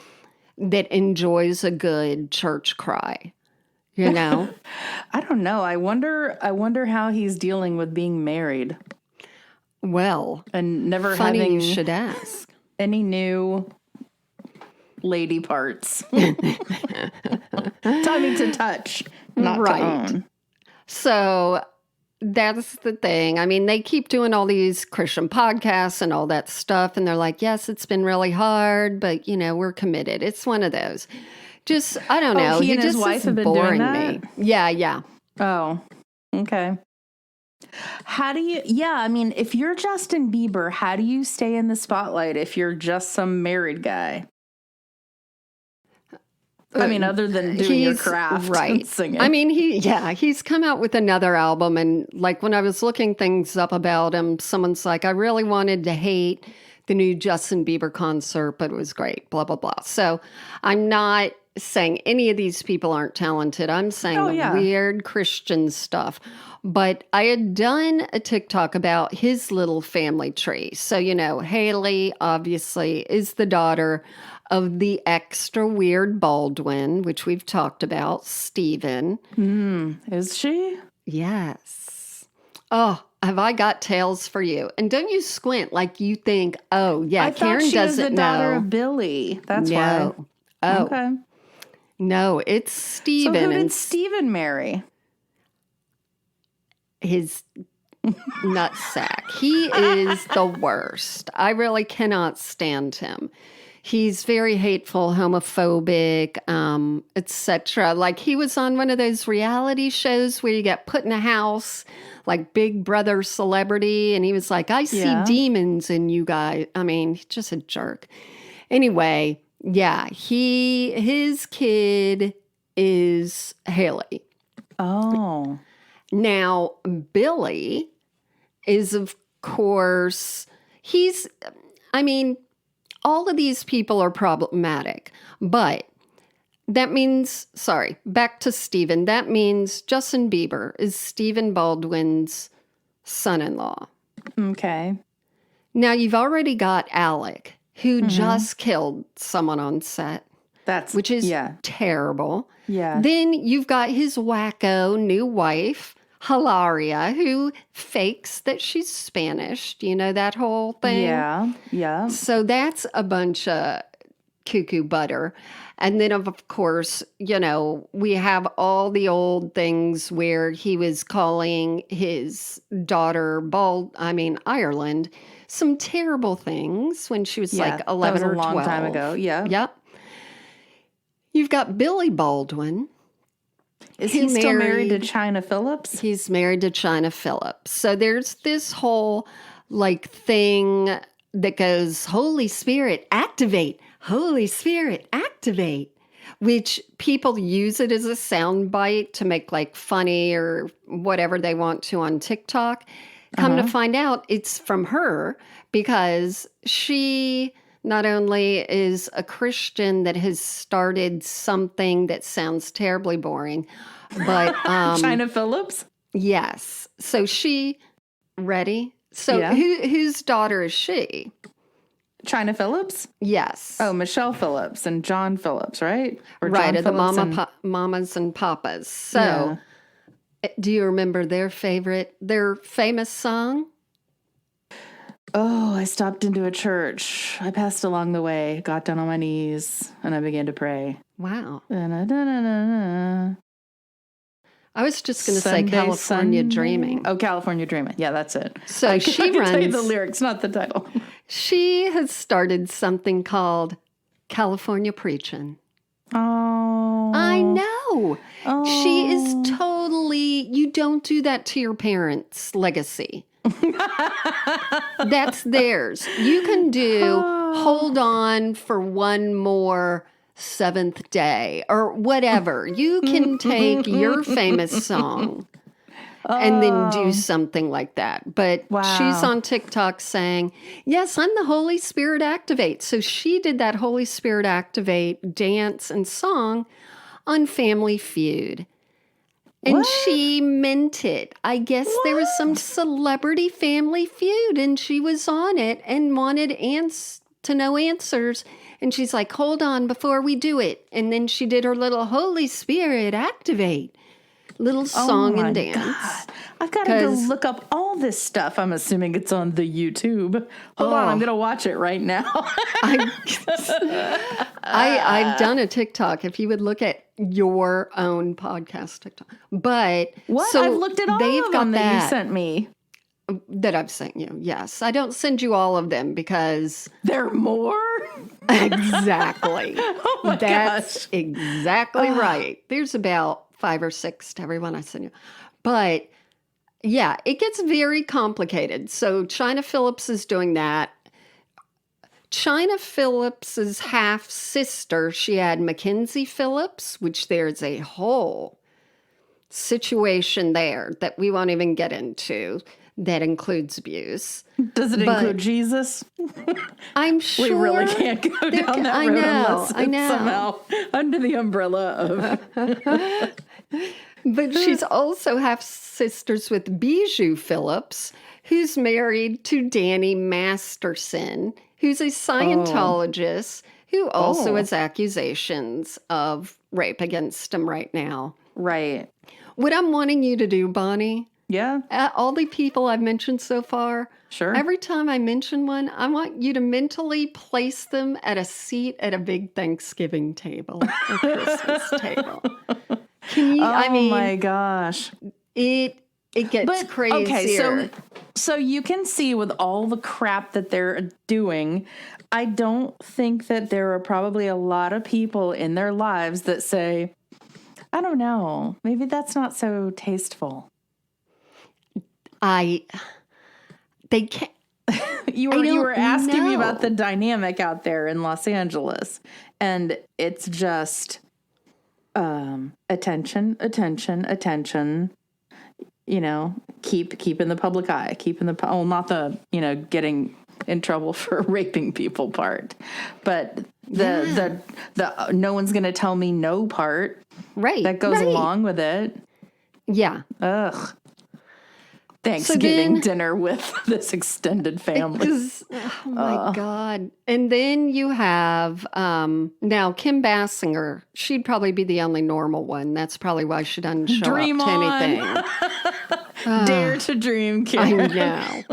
S2: that enjoys a good church cry, I
S1: don't know. I wonder how he's dealing with being married.
S2: Well,
S1: and never
S2: funny
S1: having
S2: you should ask
S1: any new lady parts. Tummy to touch, not to own.
S2: So that's the thing. They keep doing all these Christian podcasts and all that stuff, and they're like, yes, it's been really hard, but we're committed. It's one of those. Just, I don't know.
S1: He and his wife have been doing that?
S2: Me. Yeah.
S1: Oh, okay. How do you, if you're Justin Bieber, how do you stay in the spotlight if you're just some married guy? Other than doing your craft and singing.
S2: He's come out with another album, and like when I was looking things up about him, someone's like, I really wanted to hate the new Justin Bieber concert, but it was great, blah, blah, blah. So I'm not saying any of these people aren't talented. I'm saying weird Christian stuff. But I had done a TikTok about his little family tree. So, Haley obviously is the daughter of the extra weird Baldwin, which we've talked about, Stephen.
S1: Is she?
S2: Yes. Oh, have I got tales for you? And don't you squint like you think, oh, yeah, Karen doesn't know. I thought she was the daughter
S1: of Billy. That's why.
S2: Oh.
S1: Okay.
S2: No, it's Stephen.
S1: So who did Stephen marry?
S2: His nutsack. He is the worst. I really cannot stand him. He's very hateful, homophobic, etc. Like he was on one of those reality shows where you get put in a house, like Big Brother Celebrity, and he was like, "I see demons in you guys." I mean, he's just a jerk. Anyway, yeah, his kid is Haley.
S1: Oh.
S2: Now, Billy is, of course, all of these people are problematic, but that means, back to Stephen, that means Justin Bieber is Stephen Baldwin's son-in-law.
S1: Okay.
S2: Now, you've already got Alec, who just killed someone on set, which is terrible.
S1: Yeah.
S2: Then you've got his wacko new wife, Hilaria, who fakes that she's Spanish. Do you know that whole thing?
S1: Yeah, yeah.
S2: So that's a bunch of cuckoo butter. And then, of course, we have all the old things where he was calling his daughter Ireland, some terrible things when she was like 11 or 12.
S1: That was a long time ago, yeah.
S2: Yep. You've got Billy Baldwin.
S1: Is he still married to China Phillips?
S2: He's married to China Phillips. So there's this whole thing that goes, Holy Spirit, activate. Holy Spirit, activate. Which people use it as a soundbite to make funny or whatever they want to on TikTok. Come to find out, it's from her because she not only is a Christian that has started something that sounds terribly boring, but
S1: China Phillips?
S2: Yes. So ready? So whose daughter is she?
S1: China Phillips?
S2: Yes.
S1: Oh, Michelle Phillips and John Phillips, right?
S2: Or right, John Phillips the mamas and papas. So do you remember their famous song?
S1: Oh, I stopped into a church. I passed along the way, got down on my knees, and I began to pray.
S2: Wow.
S1: Da-na-da-na-na-na.
S2: I was just going to say California Dreaming.
S1: Oh, California Dreaming. Yeah, that's it.
S2: So
S1: I
S2: can
S1: tell you the lyrics, not the title.
S2: She has started something called California Preaching.
S1: Oh.
S2: I know.
S1: Oh.
S2: She is totally, you don't do that to your parents' legacy. That's theirs. You can do Hold On for One More Seventh Day or whatever. You can take your famous song and then do something like that. But she's on TikTok saying, yes, I'm the Holy Spirit Activate. So she did that Holy Spirit Activate dance and song on Family Feud. And she meant it. I guess there was some celebrity Family Feud and she was on it and wanted to know answers. And she's like, hold on before we do it. And then she did her little Holy Spirit Activate little song and dance.
S1: God. I've got to go look up all this stuff. I'm assuming it's on the YouTube. Hold on, I'm going to watch it right now.
S2: I've done a TikTok. If you would look at your own podcast TikTok. But
S1: so I've looked at all of them that you sent me.
S2: That I've sent you, yes. I don't send you all of them because...
S1: There are more?
S2: Exactly.
S1: Oh my
S2: That's exactly right. There's about 5 or 6 to every one I send you. But yeah, it gets very complicated. So China Phillips is doing that. China Phillips's half sister, she had Mackenzie Phillips, which there's a whole situation there that we won't even get into that includes abuse.
S1: Does it include Jesus?
S2: I'm sure.
S1: We really can't go down that road unless it's somehow under the umbrella of...
S2: But she's also half sisters with Bijou Phillips, who's married to Danny Masterson, who's a Scientologist who also has accusations of rape against him right now.
S1: Right.
S2: What I'm wanting you to do, Bonnie...
S1: Yeah.
S2: All the people I've mentioned so far, every time I mention one, I want you to mentally place them at a seat at a big Thanksgiving table or Christmas table. Can you?
S1: Oh my gosh.
S2: It it gets crazier.
S1: Okay, so you can see with all the crap that they're doing, I don't think that there are probably a lot of people in their lives that say, I don't know, maybe that's not so tasteful.
S2: They can't.
S1: You were asking me about the dynamic out there in Los Angeles, and it's just attention. You know, keeping the public eye, not the getting in trouble for raping people part, but the no one's gonna tell me no part,
S2: right?
S1: That goes along with it.
S2: Yeah.
S1: Ugh. Thanksgiving dinner with this extended family.
S2: Oh my God. And then you have now Kim Basinger. She'd probably be the only normal one. That's probably why she doesn't show
S1: Dream
S2: up to
S1: on.
S2: anything.
S1: Dare to dream, Kim.
S2: I know.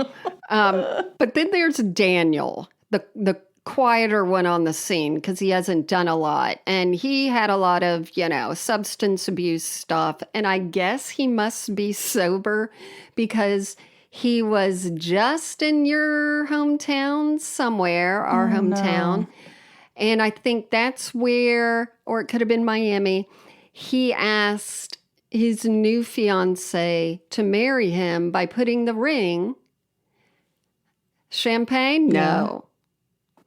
S2: But then there's Daniel, the quieter one on the scene because he hasn't done a lot. And he had a lot of, substance abuse stuff. And I guess he must be sober because he was just in your hometown somewhere, our hometown. No. And I think that's where, or it could have been Miami, he asked his new fiance to marry him by putting the ring. Champagne? No.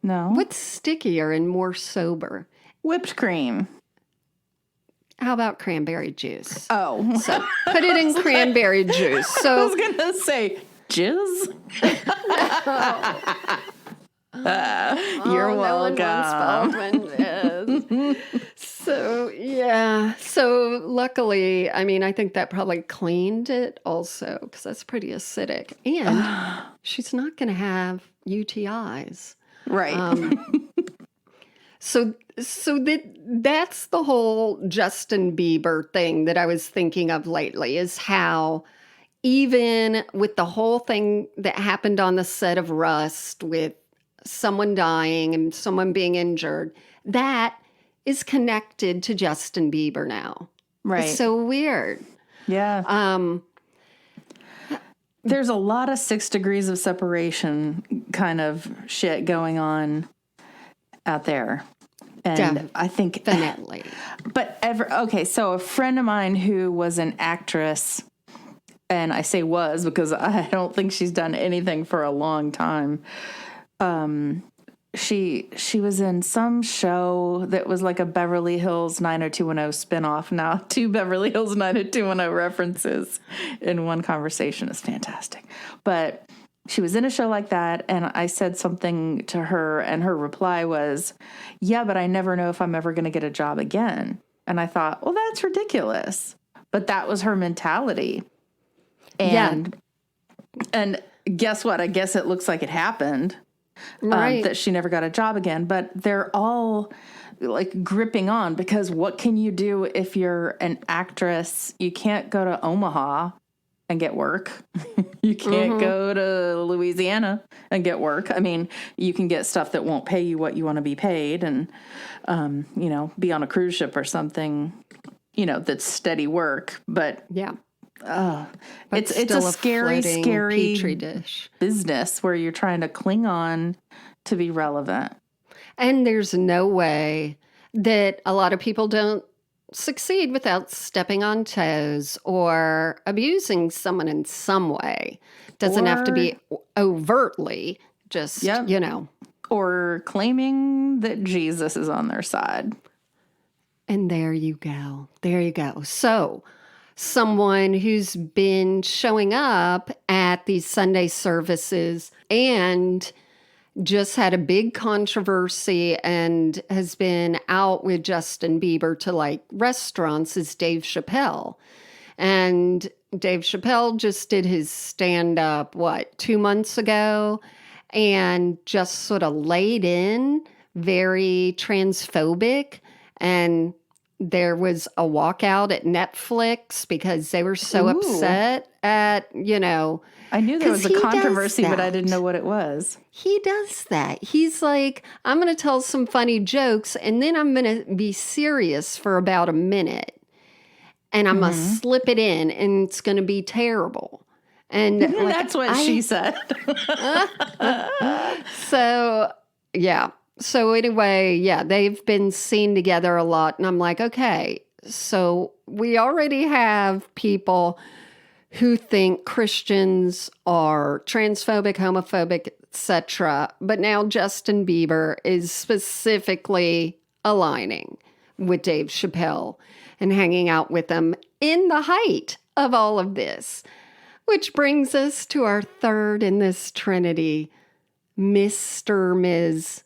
S1: No.
S2: What's stickier and more sober?
S1: Whipped cream.
S2: How about cranberry juice?
S1: Oh.
S2: So put it in cranberry juice. So
S1: I was going to say jizz. You're welcome.
S2: Baldwins. So, yeah. So luckily, I think that probably cleaned it also because that's pretty acidic. And she's not going to have UTIs.
S1: Right.
S2: So that's the whole Justin Bieber thing that I was thinking of lately is how even with the whole thing that happened on the set of Rust with someone dying and someone being injured, that is connected to Justin Bieber now.
S1: Right.
S2: It's so weird.
S1: Yeah. There's a lot of 6 degrees of separation kind of shit going on out there. And I think
S2: definitely.
S1: But so a friend of mine who was an actress, and I say was because I don't think she's done anything for a long time. She was in some show that was like a Beverly Hills 90210 spinoff. Now 2 Beverly Hills 90210 references in one conversation is fantastic. But she was in a show like that, and I said something to her, and her reply was, yeah, but I never know if I'm ever going to get a job again. And I thought, well, that's ridiculous. But that was her mentality. And guess what? I guess it looks like it happened. Right. That she never got a job again. But they're all like gripping on because what can you do if you're an actress? You can't go to Omaha and get work. You can't go to Louisiana and get work. You can get stuff that won't pay you what you want to be paid and, be on a cruise ship or something, that's steady work. But
S2: yeah.
S1: It's a scary petri dish business where you're trying to cling on to be relevant.
S2: And there's no way that a lot of people don't succeed without stepping on toes or abusing someone in some way. Doesn't have to be overtly, just,
S1: Or claiming that Jesus is on their side.
S2: And there you go. There you go. So someone who's been showing up at these Sunday services and just had a big controversy and has been out with Justin Bieber to like restaurants is Dave Chappelle. And Dave Chappelle just did his stand-up, 2 months ago, and just sort of laid in very transphobic. And there was a walkout at Netflix because they were so upset at,
S1: I knew there was a controversy, but I didn't know what it was.
S2: He does that. He's like, I'm going to tell some funny jokes, and then I'm going to be serious for about a minute. and I'm going to slip it in, and it's going to be terrible. And
S1: That's what she said.
S2: So, yeah. So anyway, yeah, they've been seen together a lot. And I'm like, okay, so we already have people who think Christians are transphobic, homophobic, etc. But now Justin Bieber is specifically aligning with Dave Chappelle and hanging out with them in the height of all of this. Which brings us to our third in this trinity, Mr. Ms.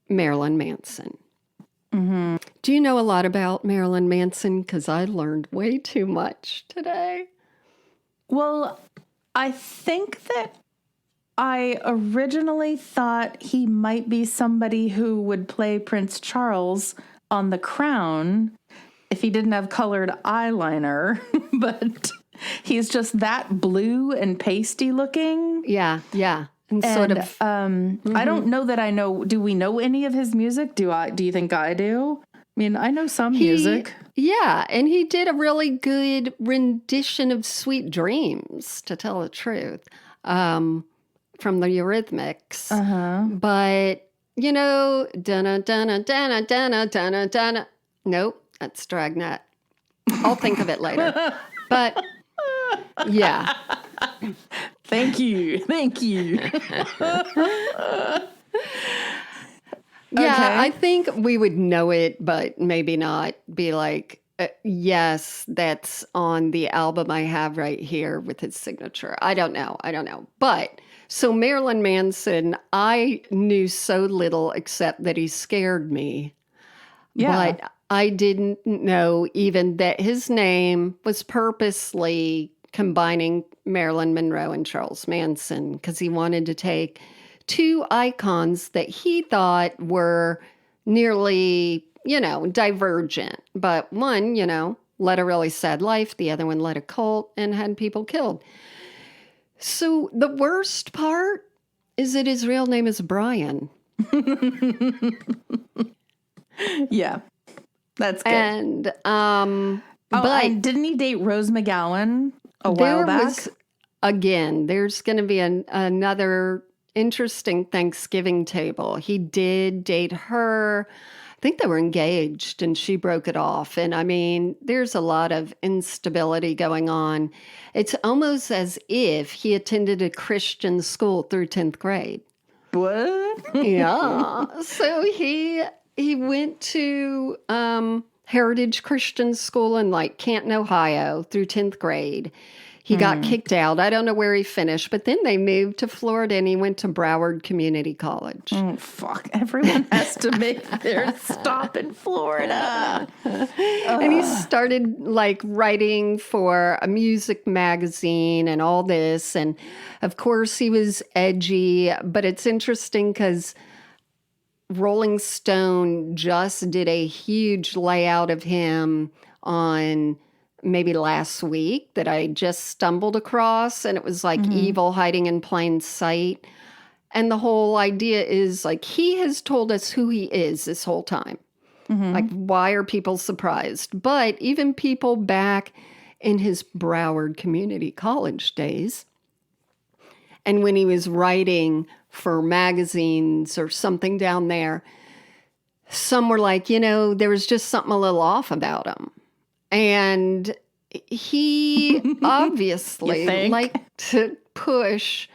S2: Marilyn Manson.
S1: Mm-hmm.
S2: Do you know a lot about Marilyn Manson? Because I learned way too much today.
S1: Well, I think that I originally thought he might be somebody who would play Prince Charles on The Crown if he didn't have colored eyeliner, but he's just that blue and pasty looking.
S2: Yeah. And sort of.
S1: I don't know that I know. Do we know any of his music? Do you think I do? I mean, I know some music.
S2: Yeah, and he did a really good rendition of Sweet Dreams, to tell the truth, from the Eurythmics.
S1: Uh-huh.
S2: But, dun dun dun dun dun dun. Nope, that's Dragnet. I'll think of it later. But, yeah.
S1: Thank you.
S2: Yeah,
S1: Okay.
S2: I think we would know it, but maybe not be like, yes, that's on the album I have right here with his signature. I don't know. But so Marilyn Manson, I knew so little except that he scared me.
S1: Yeah.
S2: But I didn't know even that his name was purposely combining Marilyn Monroe and Charles Manson because he wanted to take two icons that he thought were nearly, divergent. But one, led a really sad life. The other one led a cult and had people killed. So the worst part is that his real name is Brian.
S1: Yeah. That's good.
S2: And,
S1: but didn't he date Rose McGowan a while back?
S2: There's going to be another interesting Thanksgiving table. He did date her. I think they were engaged and she broke it off. And I mean, there's a lot of instability going on. It's almost as if he attended a Christian school through 10th grade.
S1: What?
S2: Yeah. So he went to Heritage Christian School in Canton, Ohio through 10th grade. He got kicked out. I don't know where he finished, but then they moved to Florida and he went to Broward Community College.
S1: Oh, fuck. Everyone has to make their stop in Florida.
S2: And he started writing for a music magazine and all this. And of course he was edgy, but it's interesting because Rolling Stone just did a huge layout of him on maybe last week that I just stumbled across, and it was evil hiding in plain sight. And the whole idea is he has told us who he is this whole time. Why are people surprised? But even people back in his Broward Community College days, and when he was writing for magazines or something down there, some were like, there was just something a little off about him. And he obviously liked to push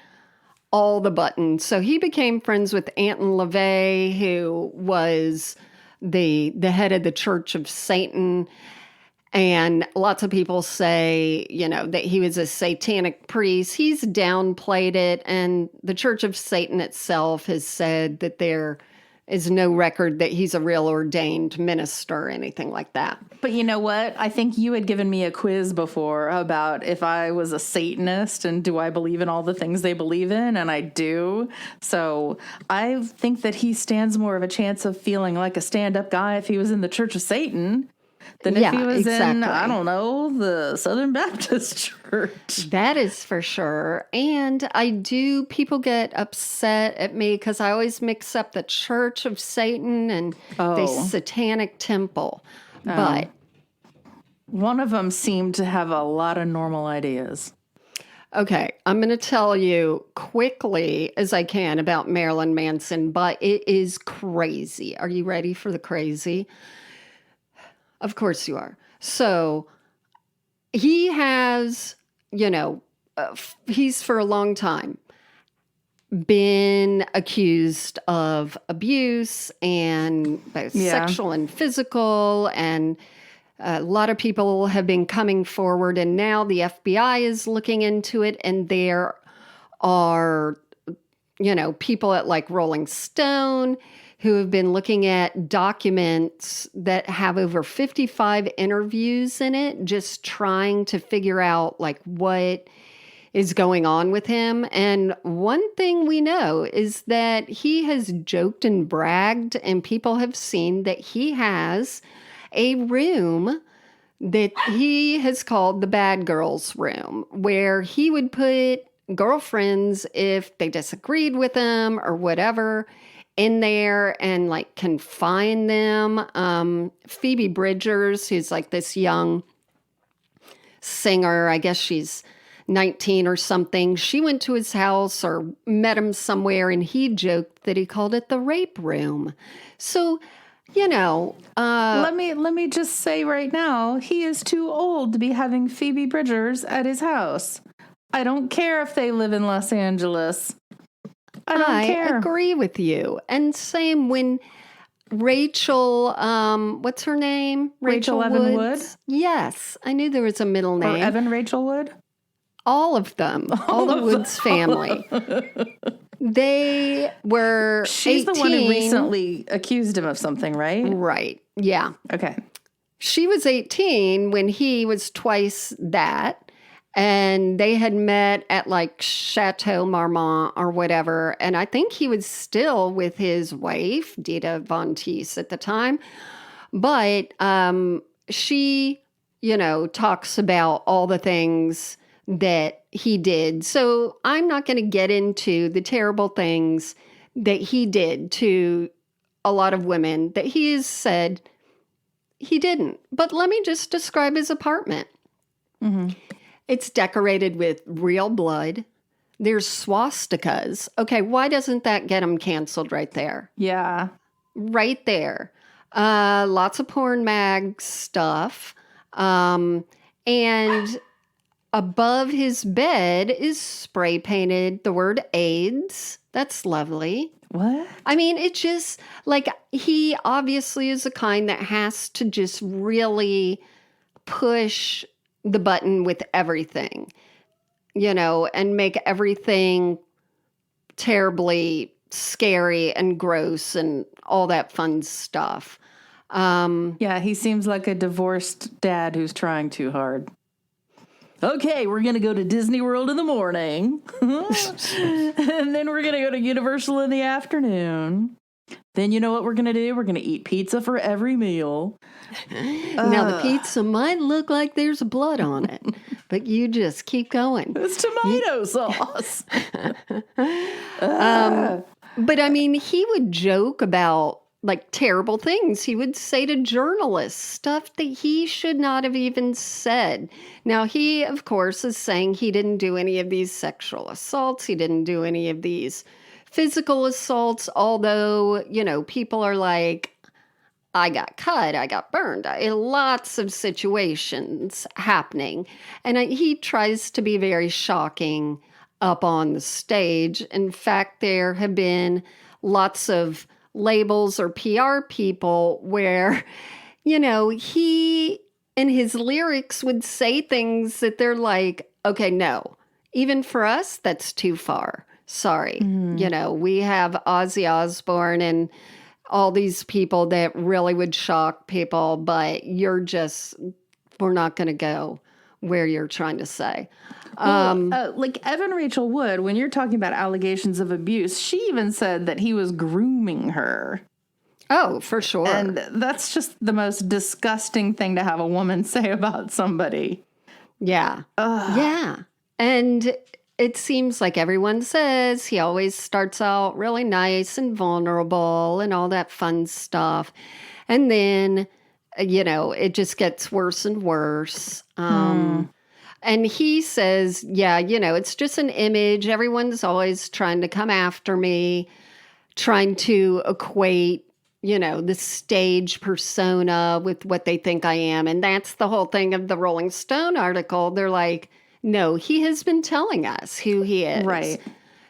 S2: all the buttons. So he became friends with Anton LaVey, who was the head of the Church of Satan. And lots of people say, that he was a satanic priest. He's downplayed it. And the Church of Satan itself has said that there is no record that he's a real ordained minister or anything like that.
S1: But you know what? I think you had given me a quiz before about if I was a Satanist and do I believe in all the things they believe in? And I do. So I think that he stands more of a chance of feeling like a stand-up guy if he was in the Church of Satan than if he was in, I don't know, the Southern Baptist Church.
S2: That is for sure. And people get upset at me because I always mix up the Church of Satan and the Satanic Temple. But
S1: One of them seemed to have a lot of normal ideas.
S2: Okay, I'm going to tell you quickly as I can about Marilyn Manson, but it is crazy. Are you ready for the crazy? Of course you are. So he has, he's for a long time been accused of abuse and both sexual and physical, and a lot of people have been coming forward, and now the FBI is looking into it, and there are, people at like Rolling Stone who have been looking at documents that have over 55 interviews in it, just trying to figure out like what is going on with him. And one thing we know is that he has joked and bragged, and people have seen that he has a room that he has called the bad girls room, where he would put girlfriends, if they disagreed with him or whatever, in there and like confine them. Phoebe Bridgers, who's like this young singer, I guess she's 19 or something, she went to his house or met him somewhere, and he joked that he called it the rape room. So,
S1: let me just say right now, he is too old to be having Phoebe Bridgers at his house. I don't care if they live in Los Angeles. I
S2: agree with you. And same when Rachel, what's her name?
S1: Rachel Evan Wood?
S2: Yes, I knew there was a middle name.
S1: Or Evan Rachel Wood?
S2: All of them. All the Woods family. They were
S1: She's
S2: 18.
S1: the one who recently accused him of something, right?
S2: Right. Yeah.
S1: Okay.
S2: She was 18 when he was twice that. And they had met at like Chateau Marmont or whatever. And I think he was still with his wife, Dita Von Teese, at the time. But she, talks about all the things that he did. So I'm not going to get into the terrible things that he did to a lot of women that he has said he didn't. But let me just describe his apartment.
S1: Mm-hmm.
S2: It's decorated with real blood. There's swastikas. Okay, why doesn't that get him canceled right there?
S1: Yeah.
S2: Right there. Lots of porn mag stuff. And above his bed is spray painted the word AIDS. That's lovely.
S1: What?
S2: I mean, it just, like, he obviously is the kind that has to just really push the button with everything, and make everything terribly scary and gross and all that fun stuff.
S1: Yeah, he seems like a divorced dad who's trying too hard. Okay, we're going to go to Disney World in the morning. And then we're going to go to Universal in the afternoon. Then you know what we're going to do? We're going to eat pizza for every meal.
S2: Now, the pizza might look like there's blood on it, but you just keep going.
S1: It's tomato sauce.
S2: But I mean, he would joke about like terrible things. He would say to journalists stuff that he should not have even said. Now, he, of course, is saying he didn't do any of these sexual assaults. He didn't do any of these physical assaults, although, people are like, I got cut, I got burned. Lots of situations happening. And he tries to be very shocking up on the stage. In fact, there have been lots of labels or PR people where, he in his lyrics would say things that they're like, okay, no, even for us, that's too far. Sorry. We have Ozzy Osbourne and all these people that really would shock people, but we're not going to go where you're trying to say.
S1: Like Evan Rachel Wood, when you're talking about allegations of abuse, she even said that he was grooming her.
S2: Oh, for sure.
S1: And that's just the most disgusting thing to have a woman say about somebody.
S2: Yeah. Yeah. And it seems like everyone says he always starts out really nice and vulnerable and all that fun stuff. And then it just gets worse and worse. And he says, yeah, it's just an image. Everyone's always trying to come after me, trying to equate, the stage persona with what they think I am. And that's the whole thing of the Rolling Stone article. They're like, no, he has been telling us who he is.
S1: Right.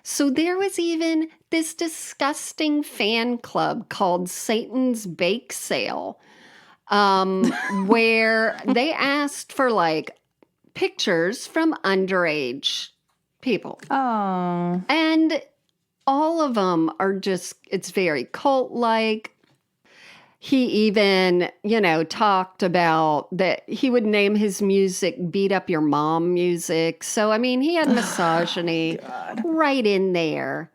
S2: So there was even this disgusting fan club called Satan's Bake Sale, where they asked for like pictures from underage people.
S1: Oh.
S2: And all of them are just, it's very cult-like. He even, talked about that he would name his music Beat Up Your Mom music. So, I mean, he had misogyny right in there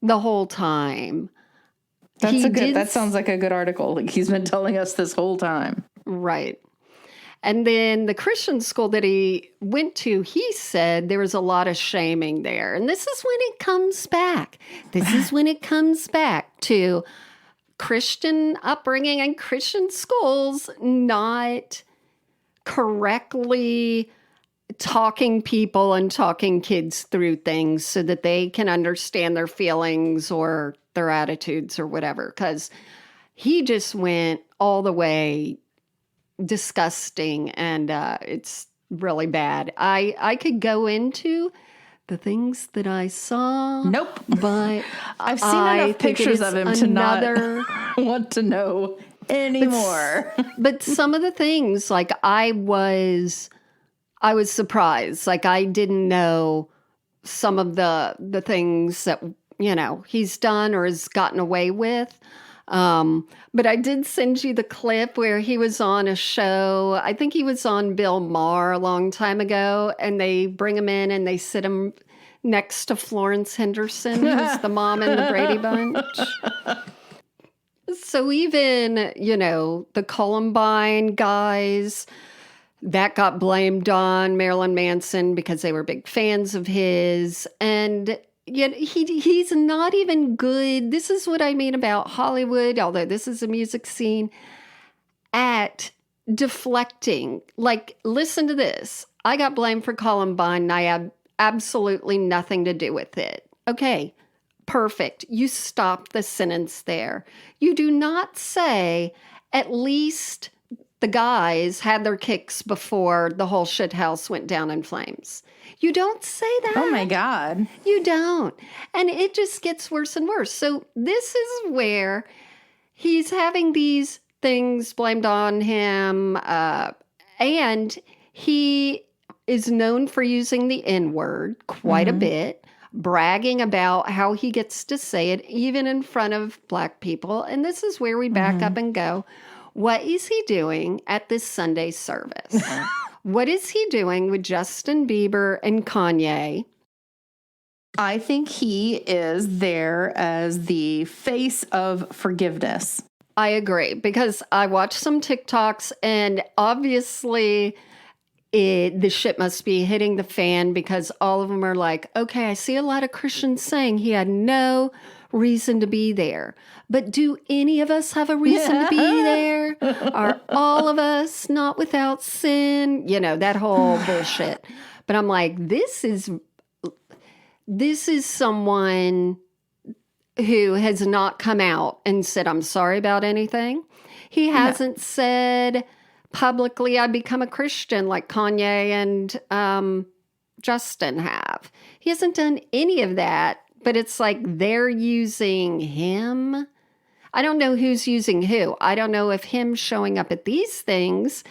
S2: the whole time.
S1: That sounds like a good article. Like he's been telling us this whole time.
S2: Right. And then the Christian school that he went to, he said there was a lot of shaming there. And this is when it comes back. This is when it comes back to Christian upbringing and Christian schools not correctly talking people and talking kids through things so that they can understand their feelings or their attitudes or whatever. Because he just went all the way disgusting, and it's really bad. I could go into the things that I saw.
S1: Nope.
S2: But
S1: I've seen enough pictures of him to not want to know anymore.
S2: But some of the things, like I was surprised. Like I didn't know some of the things that, he's done or has gotten away with. But I did send you the clip where he was on a show. I think he was on Bill Maher a long time ago, and they bring him in and they sit him next to Florence Henderson, who's the mom in the Brady Bunch. So even, the Columbine guys, that got blamed on Marilyn Manson because they were big fans of his. And yet he's not even good. This is what I mean about Hollywood, although this is a music scene, at deflecting. Like, listen to this. I got blamed for Columbine, and I had absolutely nothing to do with it. Okay, perfect. You stop the sentence there. You do not say, at least the guys had their kicks before the whole shit house went down in flames. You don't say that.
S1: Oh my God.
S2: You don't. And it just gets worse and worse. So this is where he's having these things blamed on him. And he is known for using the N-word quite a bit, bragging about how he gets to say it even in front of Black people. And this is where we back up and go, what is he doing at this Sunday service? What is he doing with Justin Bieber and Kanye?
S1: I think he is there as the face of forgiveness.
S2: I agree, because I watched some TikToks, and obviously the shit must be hitting the fan, because all of them are like, okay, I see a lot of Christians saying he had no reason to be there. But do any of us have a reason to be there? Are all of us not without sin? That whole bullshit. But I'm like, this is someone who has not come out and said, I'm sorry about anything. He hasn't said publicly, I become a Christian like Kanye and Justin have. He hasn't done any of that, but it's like they're using him. I don't know who's using who. I don't know if him showing up at these things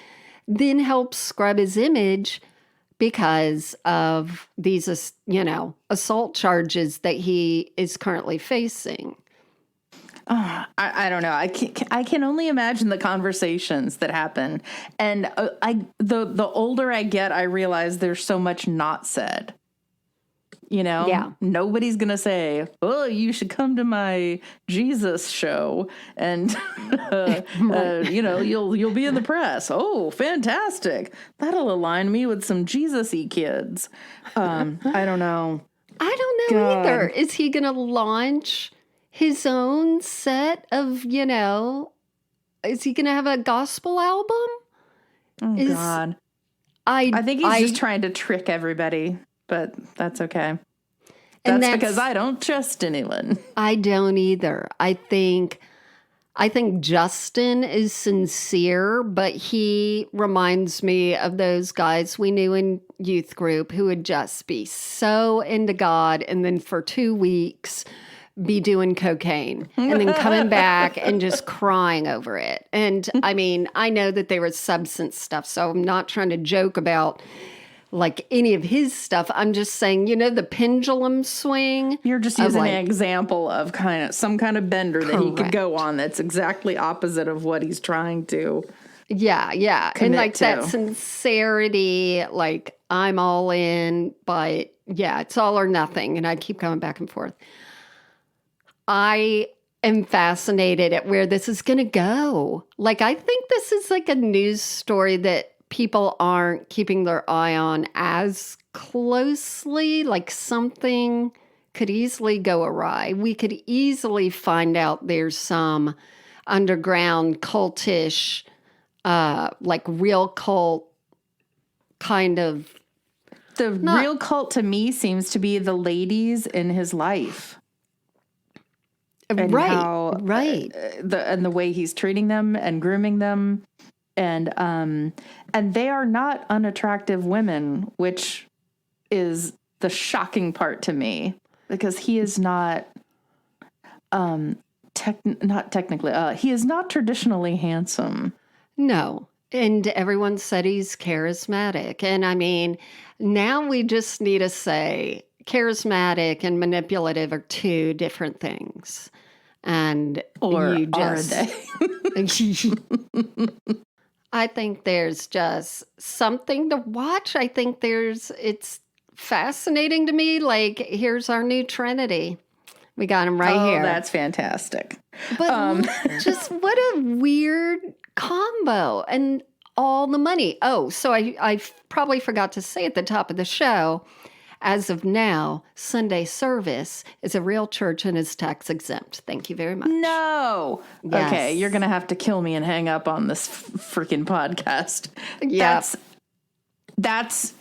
S2: then helps scrub his image because of these, assault charges that he is currently facing.
S1: I don't know. I can only imagine the conversations that happen. And the older I get, I realize there's so much not said.
S2: Yeah.
S1: Nobody's going to say, oh, you should come to my Jesus show and, you'll be in the press. Oh, fantastic. That'll align me with some Jesus-y kids. I don't know.
S2: I don't know either. Is he going to launch his own set of, is he going to have a gospel album?
S1: Oh, God. I think he's just trying to trick everybody, but that's okay. That's because I don't trust anyone.
S2: I don't either. I think Justin is sincere, but he reminds me of those guys we knew in youth group who would just be so into God and then for 2 weeks be doing cocaine and then coming back and just crying over it. And I mean, I know that there was substance stuff, so I'm not trying to joke about like any of his stuff. I'm just saying, the pendulum swing.
S1: You're just using an example of some kind of bender that he could go on that's exactly opposite of what he's trying to.
S2: Yeah. And like that sincerity, like I'm all in, but yeah, it's all or nothing. And I keep going back and forth. I am fascinated at where this is going to go. Like, I think this is like a news story that people aren't keeping their eye on as closely. Like something could easily go awry. We could easily find out there's some underground cultish, like real cult kind of.
S1: The real cult to me seems to be the ladies in his life. And
S2: right.
S1: The way he's treating them and grooming them. And they are not unattractive women, which is the shocking part to me, because he is not technically he is not traditionally handsome.
S2: No. And everyone said he's charismatic. And I mean, now we just need to say charismatic and manipulative are two different things. And
S1: are they?
S2: I think there's just something to watch. I think it's fascinating to me. Like, here's our new Trinity. We got him right here.
S1: Oh, that's fantastic.
S2: But just what a weird combo and all the money. Oh, so I probably forgot to say at the top of the show, as of now, Sunday service is a real church and is tax exempt. Thank you very much.
S1: No.
S2: Yes.
S1: Okay, you're going to have to kill me and hang up on this freaking podcast.
S2: Yeah.
S1: That's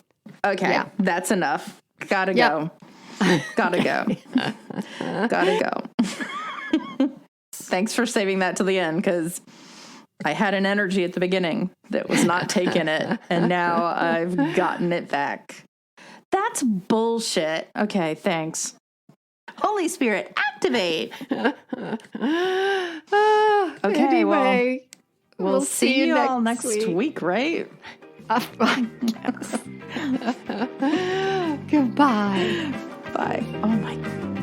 S1: okay. Yeah. That's enough. Gotta
S2: go.
S1: Gotta go. Gotta go. Thanks for saving that to the end, because I had an energy at the beginning that was not taking it, and now I've gotten it back. That's bullshit. Okay, thanks. Holy Spirit, activate. Okay,
S2: anyway,
S1: we'll see you all next week, right?
S2: Yes. Goodbye.
S1: Bye. Oh my God.